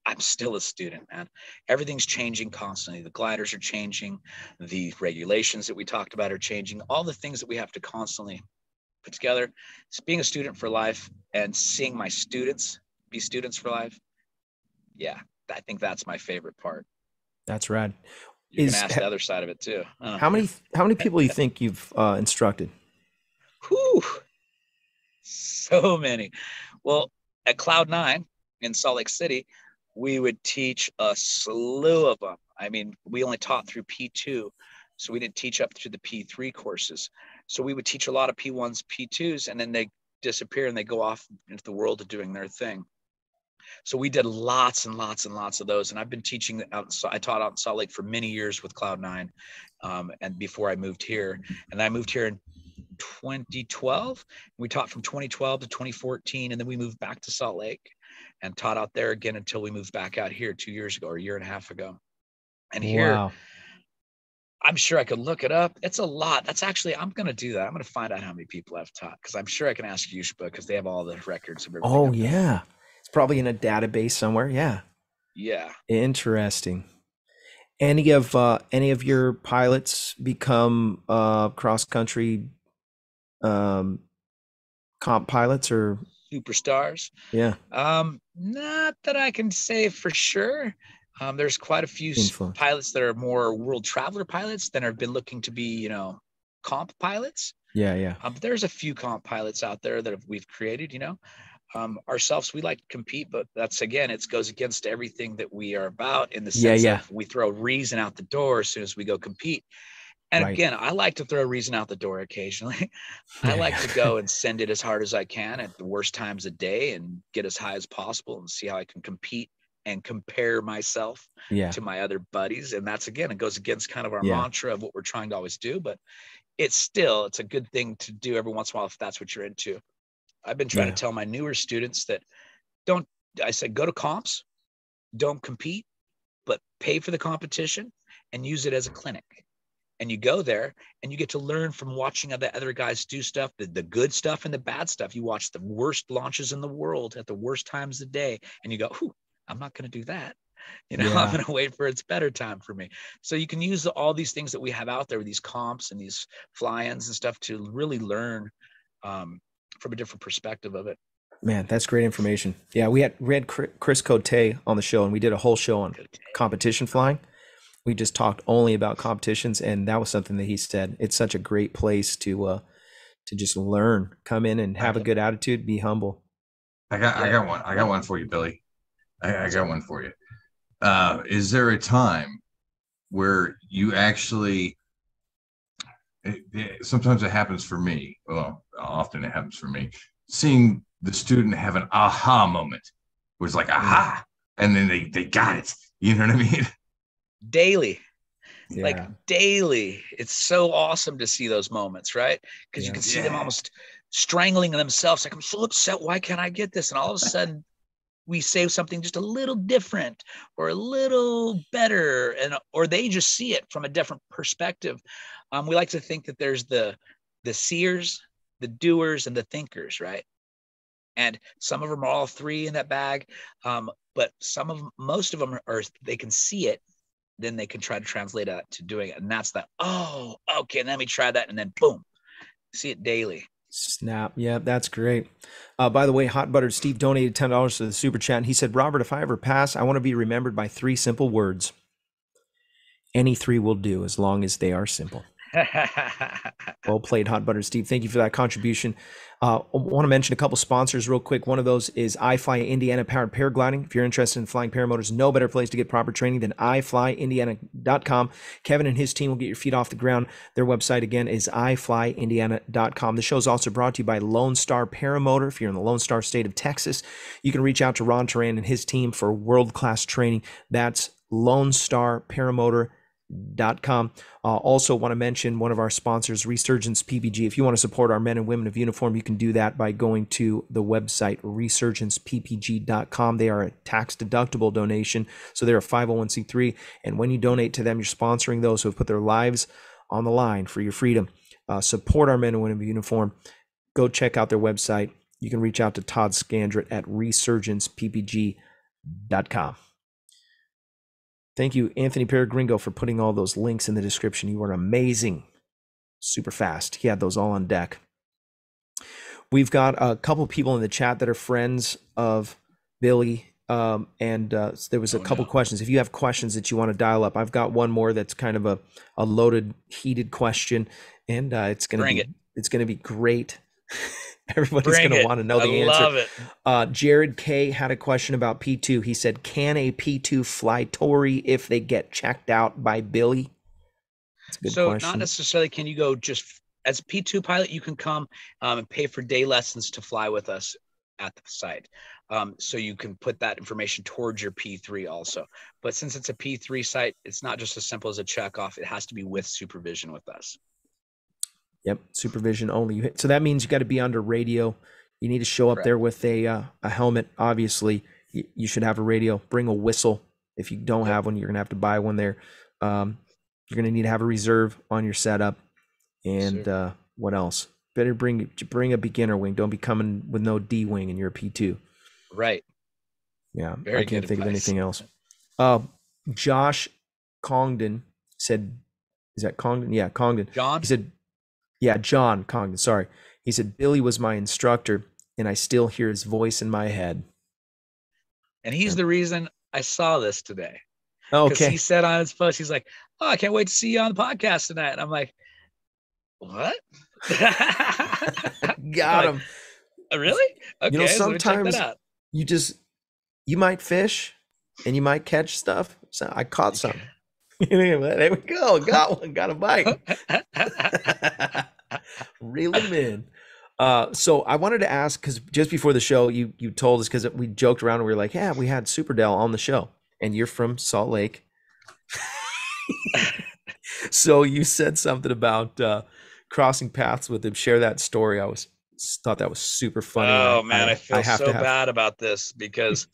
I'm still a student, man. Everything's changing constantly. The gliders are changing. The regulations that we talked about are changing. All the things that we have to constantly put together. It's being a student for life and seeing my students be students for life. Yeah, I think that's my favorite part. That's rad. You can ask the other side of it too. How many people do you think you've instructed? Whew, so many. Well, at Cloud9 in Salt Lake City, we would teach a slew of them. I mean, we only taught through P2, so we didn't teach up through the P3 courses. So we would teach a lot of P1s, P2s, and then they disappear and they go off into the world of doing their thing. So we did lots and lots and lots of those. And I've been teaching I taught out in Salt Lake for many years with Cloud9. And before I moved here, and I moved here in 2012, we taught from 2012 to 2014. And then we moved back to Salt Lake and taught out there again until we moved back out here 2 years ago or a year and a half ago. And here, I'm sure I could look it up. It's a lot. That's actually, I'm going to do that. I'm going to find out how many people I've taught, because I'm sure I can ask Yushba because they have all the records of everything. Oh, yeah. It's probably in a database somewhere. Yeah. Yeah. Interesting. Any of your pilots become cross-country comp pilots or superstars? Yeah. Not that I can say for sure. There's quite a few pilots that are more world traveler pilots that have been looking to be, comp pilots. Yeah. But there's a few comp pilots out there that we've created, ourselves, we like to compete, but that's, again, it goes against everything that we are about in the sense of we throw reason out the door as soon as we go compete. And again, I like to throw reason out the door occasionally. I like to go and send it as hard as I can at the worst times of day and get as high as possible and see how I can compete and compare myself to my other buddies. And that's, again, it goes against kind of our mantra of what we're trying to always do, but it's a good thing to do every once in a while if that's what you're into. I've been trying to tell my newer students that go to comps, don't compete, but pay for the competition and use it as a clinic. And you go there and you get to learn from watching the other guys do stuff, the good stuff and the bad stuff. You watch the worst launches in the world at the worst times of the day and you go, I'm not going to do that. I'm going to wait for its better time for me. So you can use all these things that we have out there, these comps and these fly-ins and stuff, to really learn from a different perspective of it. Man, that's great information. Yeah, we had Chris Cote on the show, and we did a whole show on competition flying. We just talked only about competitions, and that was something that he said. It's such a great place to just learn, come in and have a good attitude, be humble. I got one for you, Billy. I got one for you. Is there a time where you actually, sometimes it happens for me, well, often it happens for me, seeing the student have an aha moment was like, aha. And then they got it. You know what I mean? Daily. Yeah. Like daily. It's so awesome to see those moments, right? Because you can see them almost strangling themselves. Like, I'm so upset. Why can't I get this? And all of a sudden we say something just a little different or a little better, or they just see it from a different perspective. We like to think that there's the seers, the doers, and the thinkers, right? And some of them are all three in that bag. But most of them are, they can see it, then they can try to translate that to doing it. And that's that, oh, okay, let me try that. And then boom, see it daily. Snap. Yeah, that's great. By the way, Hot Buttered Steve donated $10 to the super chat. And he said, Robert, if I ever pass, I want to be remembered by 3 simple words. Any 3 will do, as long as they are simple. Well played, Hot Buttered Steve. Thank you for that contribution. I want to mention a couple sponsors real quick. One of those is iFly Indiana Powered Paragliding. If you're interested in flying paramotors, no better place to get proper training than iflyindiana.com. Kevin and his team will get your feet off the ground. Their website, again, is iflyindiana.com. The show is also brought to you by Lone Star Paramotor. If you're in the Lone Star state of Texas, you can reach out to Ron Turan and his team for world-class training. That's Lone Star Paramotor.com. Also want to mention one of our sponsors, Resurgence PPG. If you want to support our men and women of uniform, you can do that by going to the website resurgenceppg.com. They are a tax deductible donation, so they're a 501c3, and when you donate to them, you're sponsoring those who have put their lives on the line for your freedom. Support our men and women of uniform. Go check out their website. You can reach out to Todd Scandrett at resurgenceppg.com. Thank you, Anthony Peregringo, for putting all those links in the description. You were amazing. Super fast. He had those all on deck. We've got a couple people in the chat that are friends of Billy. And there was a couple questions. If you have questions that you want to dial up, I've got one more that's kind of a loaded, heated question. And it's going to be great. Everybody's going to want to know the answer. I love it. Jared K had a question about P2. He said, can a P2 fly Torrey if they get checked out by Billy? That's a good question. Not necessarily can you go just as a P2 pilot, you can come and pay for day lessons to fly with us at the site. So you can put that information towards your P3 also. But since it's a P3 site, it's not just as simple as a check off. It has to be with supervision with us. Yep, supervision only. So that means you got to be under radio. You need to show up there with a helmet. Obviously, you should have a radio. Bring a whistle. If you don't have one, you're going to have to buy one there. You're going to need to have a reserve on your setup. And what else? Better bring a beginner wing. Don't be coming with no D wing and you're a P2. Right. Yeah, I can't think of anything else. Josh Congdon said, is that Congdon? Yeah, Congdon. John? He said, yeah, John Congdon, sorry. He said, Billy was my instructor, and I still hear his voice in my head. And he's the reason I saw this today. Okay. Because he said on his post, he's like, oh, I can't wait to see you on the podcast tonight. And I'm like, what? Got him. Really? Okay, you know, sometimes you might fish and you might catch stuff. So I caught some. There we go. Got one. Got a bite. Reel him in. So I wanted to ask, because just before the show, you told us, because we joked around and we were like, yeah, we had Superdell on the show, and you're from Salt Lake. So you said something about crossing paths with him. Share that story. I thought that was super funny. Oh man, I feel so bad about this because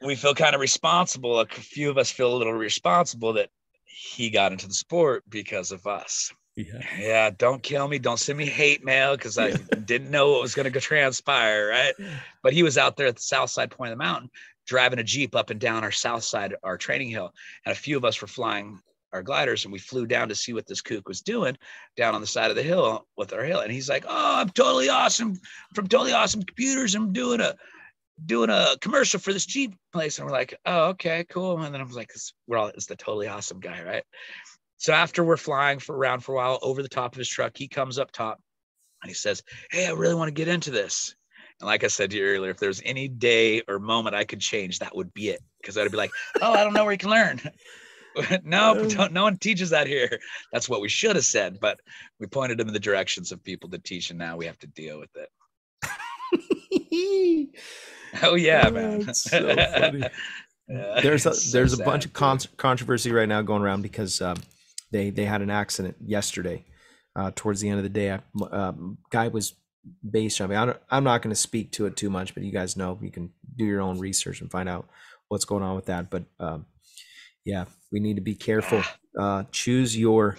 we feel kind of responsible. A few of us feel a little responsible that he got into the sport because of us. Yeah. Don't kill me. Don't send me hate mail because I didn't know what was going to transpire. Right. But he was out there at the south side point of the mountain, driving a Jeep up and down our south side, our training hill. And a few of us were flying our gliders, and we flew down to see what this kook was doing down on the side of the hill with our hill. And he's like, oh, I'm totally awesome from Totally Awesome Computers. I'm doing a commercial for this Jeep place. And we're like, oh, okay, cool. And then I was like, it's the Totally Awesome guy, right? So after we're flying around for a while over the top of his truck, he comes up top and he says, hey, I really want to get into this. And like I said to you earlier, if there's any day or moment I could change, that would be it. Because I'd be like, oh, I don't know where you can learn. No one teaches that here. That's what we should have said. But we pointed him in the directions of people that teach, and now we have to deal with it. Oh yeah, man. That's so funny. Yeah, There's it's so a bunch of sad, dude. controversy right now going around because they had an accident yesterday. Towards the end of the day, guy was base jumping. I'm not going to speak to it too much, but you guys know, you can do your own research and find out what's going on with that. But yeah, we need to be careful. Choose who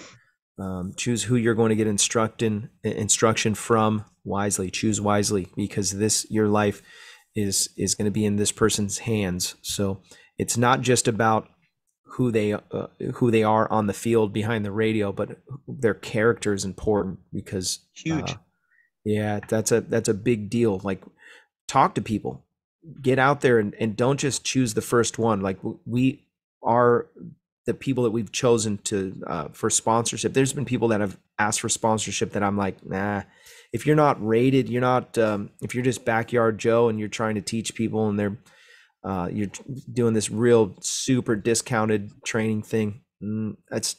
you're going to get instruction from wisely. Choose wisely, because your life is going to be in this person's hands. So it's not just about who they are on the field behind the radio, but their character is important, because Huge. yeah, that's a big deal. Like, talk to people, get out there, and don't just choose the first one. Like, we are the people that we've chosen to for sponsorship. There's been people that have asked for sponsorship that I'm like, nah. If you're not rated, you're not. If you're just backyard Joe and you're trying to teach people, and you're doing this real super discounted training thing, that's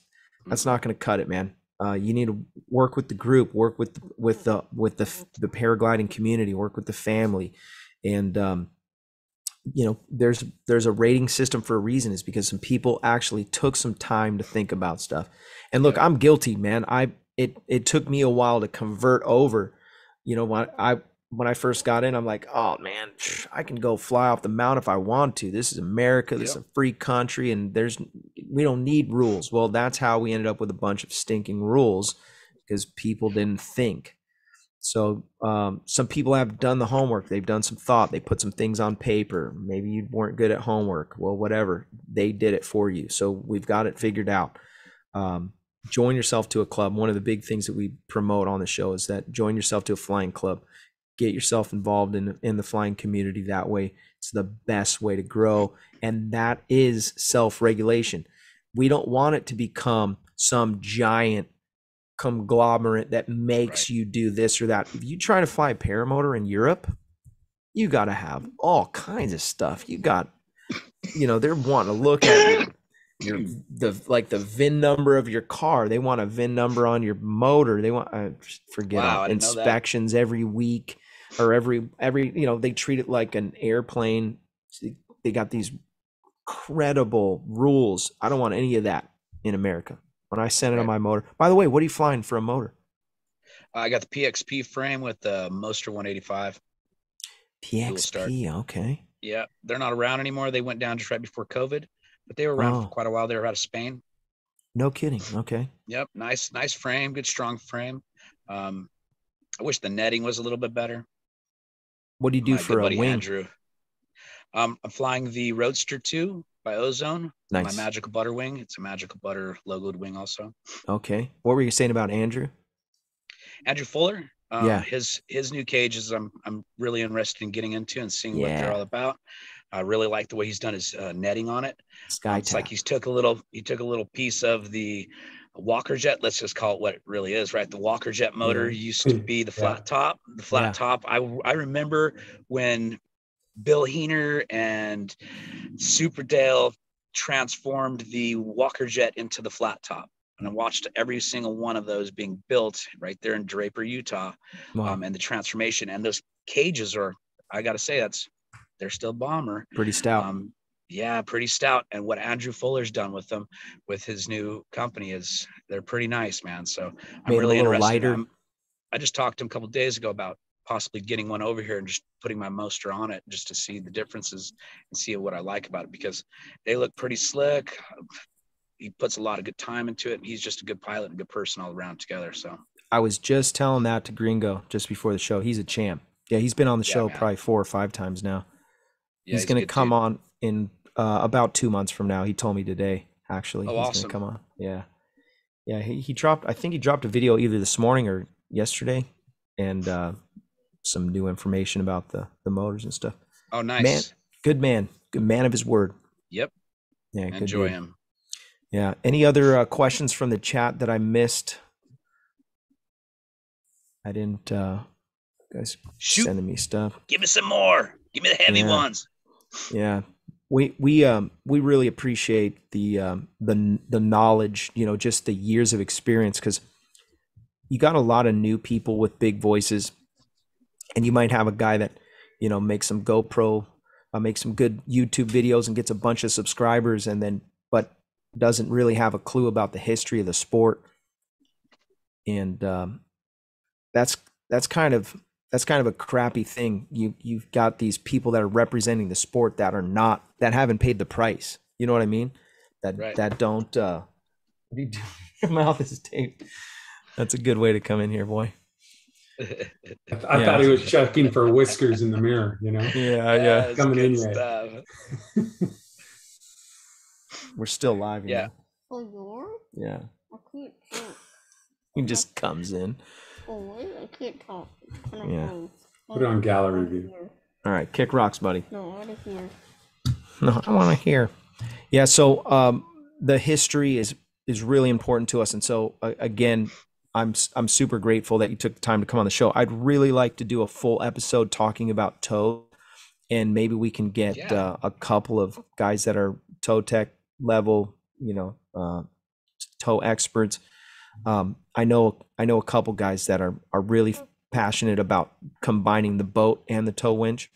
not going to cut it, man. You need to work with the group, work with the paragliding community, work with the family, and there's a rating system for a reason. Is because some people actually took some time to think about stuff. And look, I'm guilty, man. It took me a while to convert over. When I first got in, I'm like, oh man, I can go fly off the mountain if I want to. This is America. This is a free country, and we don't need rules. Well, that's how we ended up with a bunch of stinking rules, because people didn't think. So some people have done the homework. They've done some thought. They put some things on paper. Maybe you weren't good at homework. Well, whatever. They did it for you. So we've got it figured out. Join yourself to a club. One of the big things that we promote on the show is that join yourself to a flying club. Get yourself involved in the flying community. That way, it's the best way to grow. And that is self-regulation. We don't want it to become some giant conglomerate that makes you do this or that. If you try to fly a paramotor in Europe, you got to have all kinds of stuff. You got, they're wanting to look at the VIN number of your car. They want a VIN number on your motor. They want inspections every week, or every they treat it like an airplane. They got these credible rules. I don't want any of that in America. When I send it on my motor. By the way, what are you flying for a motor? I got the PXP frame with the Moster 185. PXP, okay. Yeah, they're not around anymore. They went down just right before COVID, but they were around for quite a while. They were out of Spain. No kidding. Okay. Yep, nice frame, good strong frame. I wish the netting was a little bit better. What do you do for a wing? Andrew. I'm flying the Roadster 2 by Ozone. Nice. My Magical Butter wing. It's a Magical Butter logoed wing also. Okay. What were you saying about Andrew? Andrew Fuller. His new cages I'm really interested in getting into and seeing what they're all about. I really like the way he's done his netting on it. It's like he took a little piece of the Walker Jet. Let's just call it what it really is, right? The Walker Jet motor used to be the flat top. The flat top. I remember when Bill Heener and Superdale transformed the Walker Jet into the flat top. And I watched every single one of those being built right there in Draper, Utah. Wow. And the transformation. And those cages are, I got to say, they're still bomber. Pretty stout. Pretty stout. And what Andrew Fuller's done with them, with his new company, is they're pretty nice, man. So I'm really interested. Lighter. I just talked to him a couple of days ago about possibly getting one over here and just putting my Moster on it just to see the differences and see what I like about it, because they look pretty slick. He puts a lot of good time into it, and he's just a good pilot and a good person all around together. So I was just telling that to Gringo just before the show. He's a champ. Yeah, he's been on the show probably 4 or 5 times now. Yeah, he's going to come on in about 2 months from now. He told me today, actually. Oh, he's awesome. Gonna come on. Yeah. Yeah, he dropped, I think he dropped a video either this morning or yesterday, and some new information about the motors and stuff. Oh, nice. Good man of his word. Yep. Yeah, enjoy him. Yeah. Any other questions from the chat that I missed? I didn't. Guys sending me stuff. Give me some more. Give me the heavy ones. Yeah. We really appreciate the knowledge. Just the years of experience, because you got a lot of new people with big voices, and you might have a guy that make some GoPro, make some good YouTube videos and gets a bunch of subscribers, and then but doesn't really have a clue about the history of the sport. And that's kind of a crappy thing. You've got these people that are representing the sport that haven't paid the price. You know what I mean? That don't. What do you do? Your mouth is taped. That's a good way to come in here, boy. I thought he was checking for whiskers in the mirror, Yeah. Coming in right. We're still live. Yeah. Oh, Yeah. I can't talk. He just comes in. Oh, I can't talk. Yeah. Put it on gallery view. All right, kick rocks, buddy. No, I want to hear. No, I want to hear. Yeah. So the history is really important to us, and so again, I'm super grateful that you took the time to come on the show. I'd really like to do a full episode talking about toe, and maybe we can get a couple of guys that are toe tech level, toe experts. I know a couple guys that are really passionate about combining the boat and the tow winch.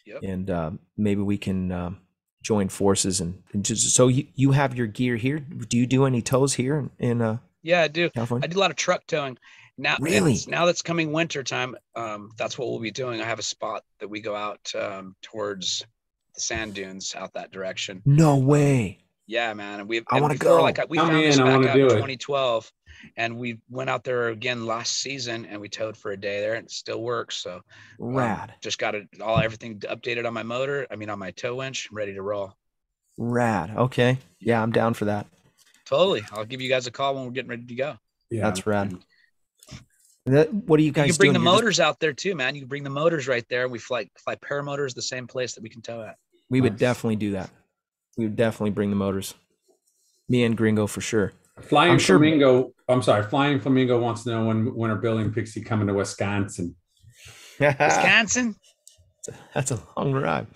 Yep. And maybe we can join forces and just, so you have your gear here. Do you do any tows here in Yeah, I do. California? I do a lot of truck towing. Now, really? Now that's coming winter time. That's what we'll be doing. I have a spot that we go out towards the sand dunes out that direction. No way. Yeah, man. And I want to go. We found this back out in 2012, and we went out there again last season, and we towed for a day there, and it still works. So rad. Just got everything updated on my motor. I mean, on my tow winch, ready to roll. Rad. Okay. Yeah, I'm down for that. Totally. I'll give you guys a call when we're getting ready to go. Yeah, that's rad. What do you guys do? You can bring the motors out there too, man. You can bring the motors right there. We fly paramotors the same place that we can tow at. We would definitely do that. We would definitely bring the motors. Me and Gringo for sure. Flying Flamingo wants to know when are Billy and Pixie coming to Wisconsin. Wisconsin? That's a long ride.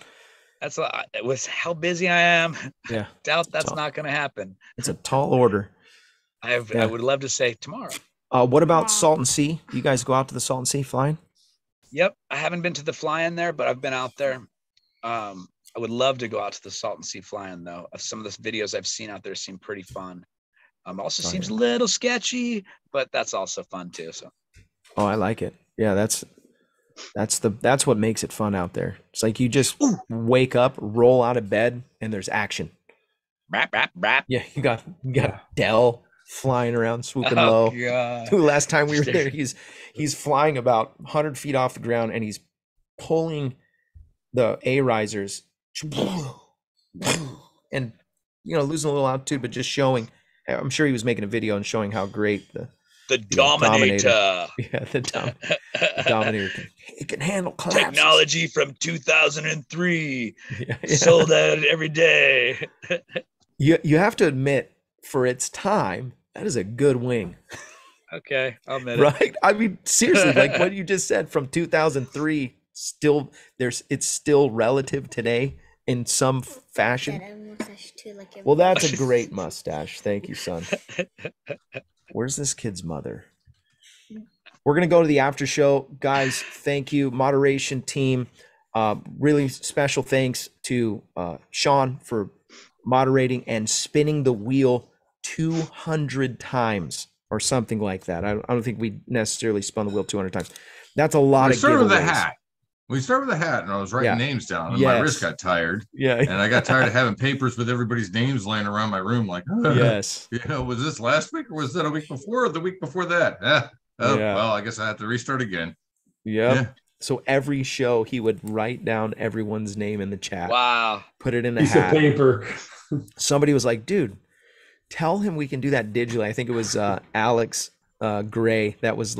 With how busy I am. Yeah. Doubt that's not going to happen. It's a tall order. I would love to say tomorrow. What about Salton Sea? You guys go out to the Salton Sea flying? Yep. I haven't been to the flying there, but I've been out there. I would love to go out to the Salton Sea flying though. Some of the videos I've seen out there seem pretty fun. Also seems a little sketchy, but that's also fun too. So. Oh, I like it. Yeah, that's what makes it fun out there. It's like you just wake up, roll out of bed, and there's action. Rap, rap, rap. Yeah, you got Dell flying around, swooping low. God. Last time we were there, he's flying about 100 feet off the ground, and he's pulling the A risers, and losing a little altitude, but just showing. I'm sure he was making a video and showing how great the Dominator. Yeah, the Dominator. He can handle collapses. Technology from 2003. Yeah. Sold out every day. You have to admit, for its time, that is a good wing. Okay, I'll admit it. Right? I mean, seriously, like what you just said from 2003, it's still relative today in some fashion. Well, that's a great mustache. Thank you, son. Where's this kid's mother? We're going to go to the after show. Guys, thank you. Moderation team. Really special thanks to Sean for moderating and spinning the wheel 200 times or something like that. I don't think we necessarily spun the wheel 200 times. That's a lot of giveaways. We started with a hat, and I was writing names down, and my wrist got tired. Yeah, and I got tired of having papers with everybody's names laying around my room. Like, yes, was this last week, or was that a week before, or the week before that? Well, I guess I have to restart again. Yep. Yeah. So every show, he would write down everyone's name in the chat. Wow. Put it in the piece hat. of paper. Somebody was like, "Dude, tell him we can do that digitally." I think it was Alex Gray. That was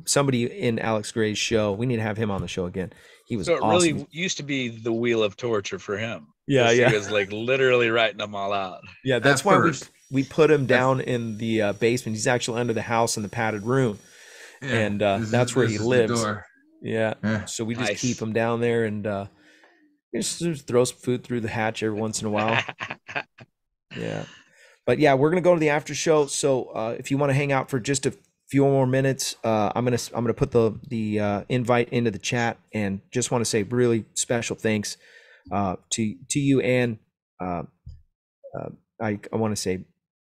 somebody in Alex Gray's show. We need to have him on the show again. He was awesome. Really used to be the wheel of torture for him. Yeah. He was like literally writing them all out. Yeah, that's why we put him down in the basement. He's actually under the house in the padded room, and that's where he lives. Yeah. So we just keep him down there and just throw some food through the hatch every once in a while. Yeah. But yeah, we're gonna go to the after show. So if you want to hang out for just a few more minutes. I'm gonna put the invite into the chat, and just want to say really special thanks to you and I want to say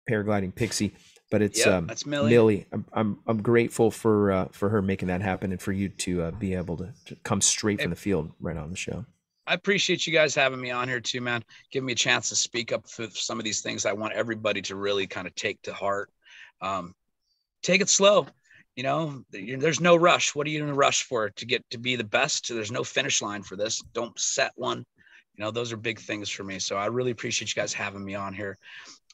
Paragliding Pixie, but it's that's Millie. Millie. I'm grateful for her making that happen, and for you to be able to come straight from the field right on the show. I appreciate you guys having me on here too, man. Giving me a chance to speak up for some of these things. I want everybody to really kind of take to heart. Take it slow. You know, there's no rush. What are you in a rush for? To get to be the best? There's no finish line for this. Don't set one. You know, those are big things for me. So I really appreciate you guys having me on here.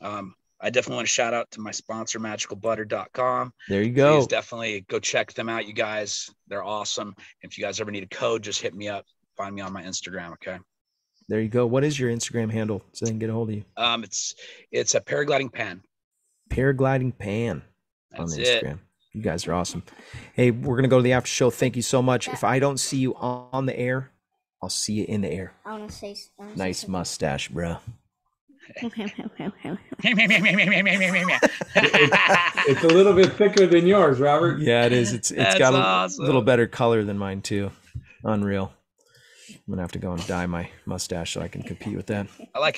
I definitely want to shout out to my sponsor, magicalbutter.com. There you go. Please definitely go check them out, you guys. They're awesome. If you guys ever need a code, just hit me up. Find me on my Instagram, okay? There you go. What is your Instagram handle so they can get a hold of you? It's a paragliding pan. Paragliding pan on That's Instagram. it. You guys are awesome. Hey, we're gonna go to the after show. Thank you so much. If I don't see you on the air, I'll see you in the air. I want to say. Nice mustache, bro. It's a little bit thicker than yours, Robert. Yeah, it is. It's That's got awesome. a little better color than mine too. Unreal. I'm gonna have to go and dye my mustache so I can compete with that. I like his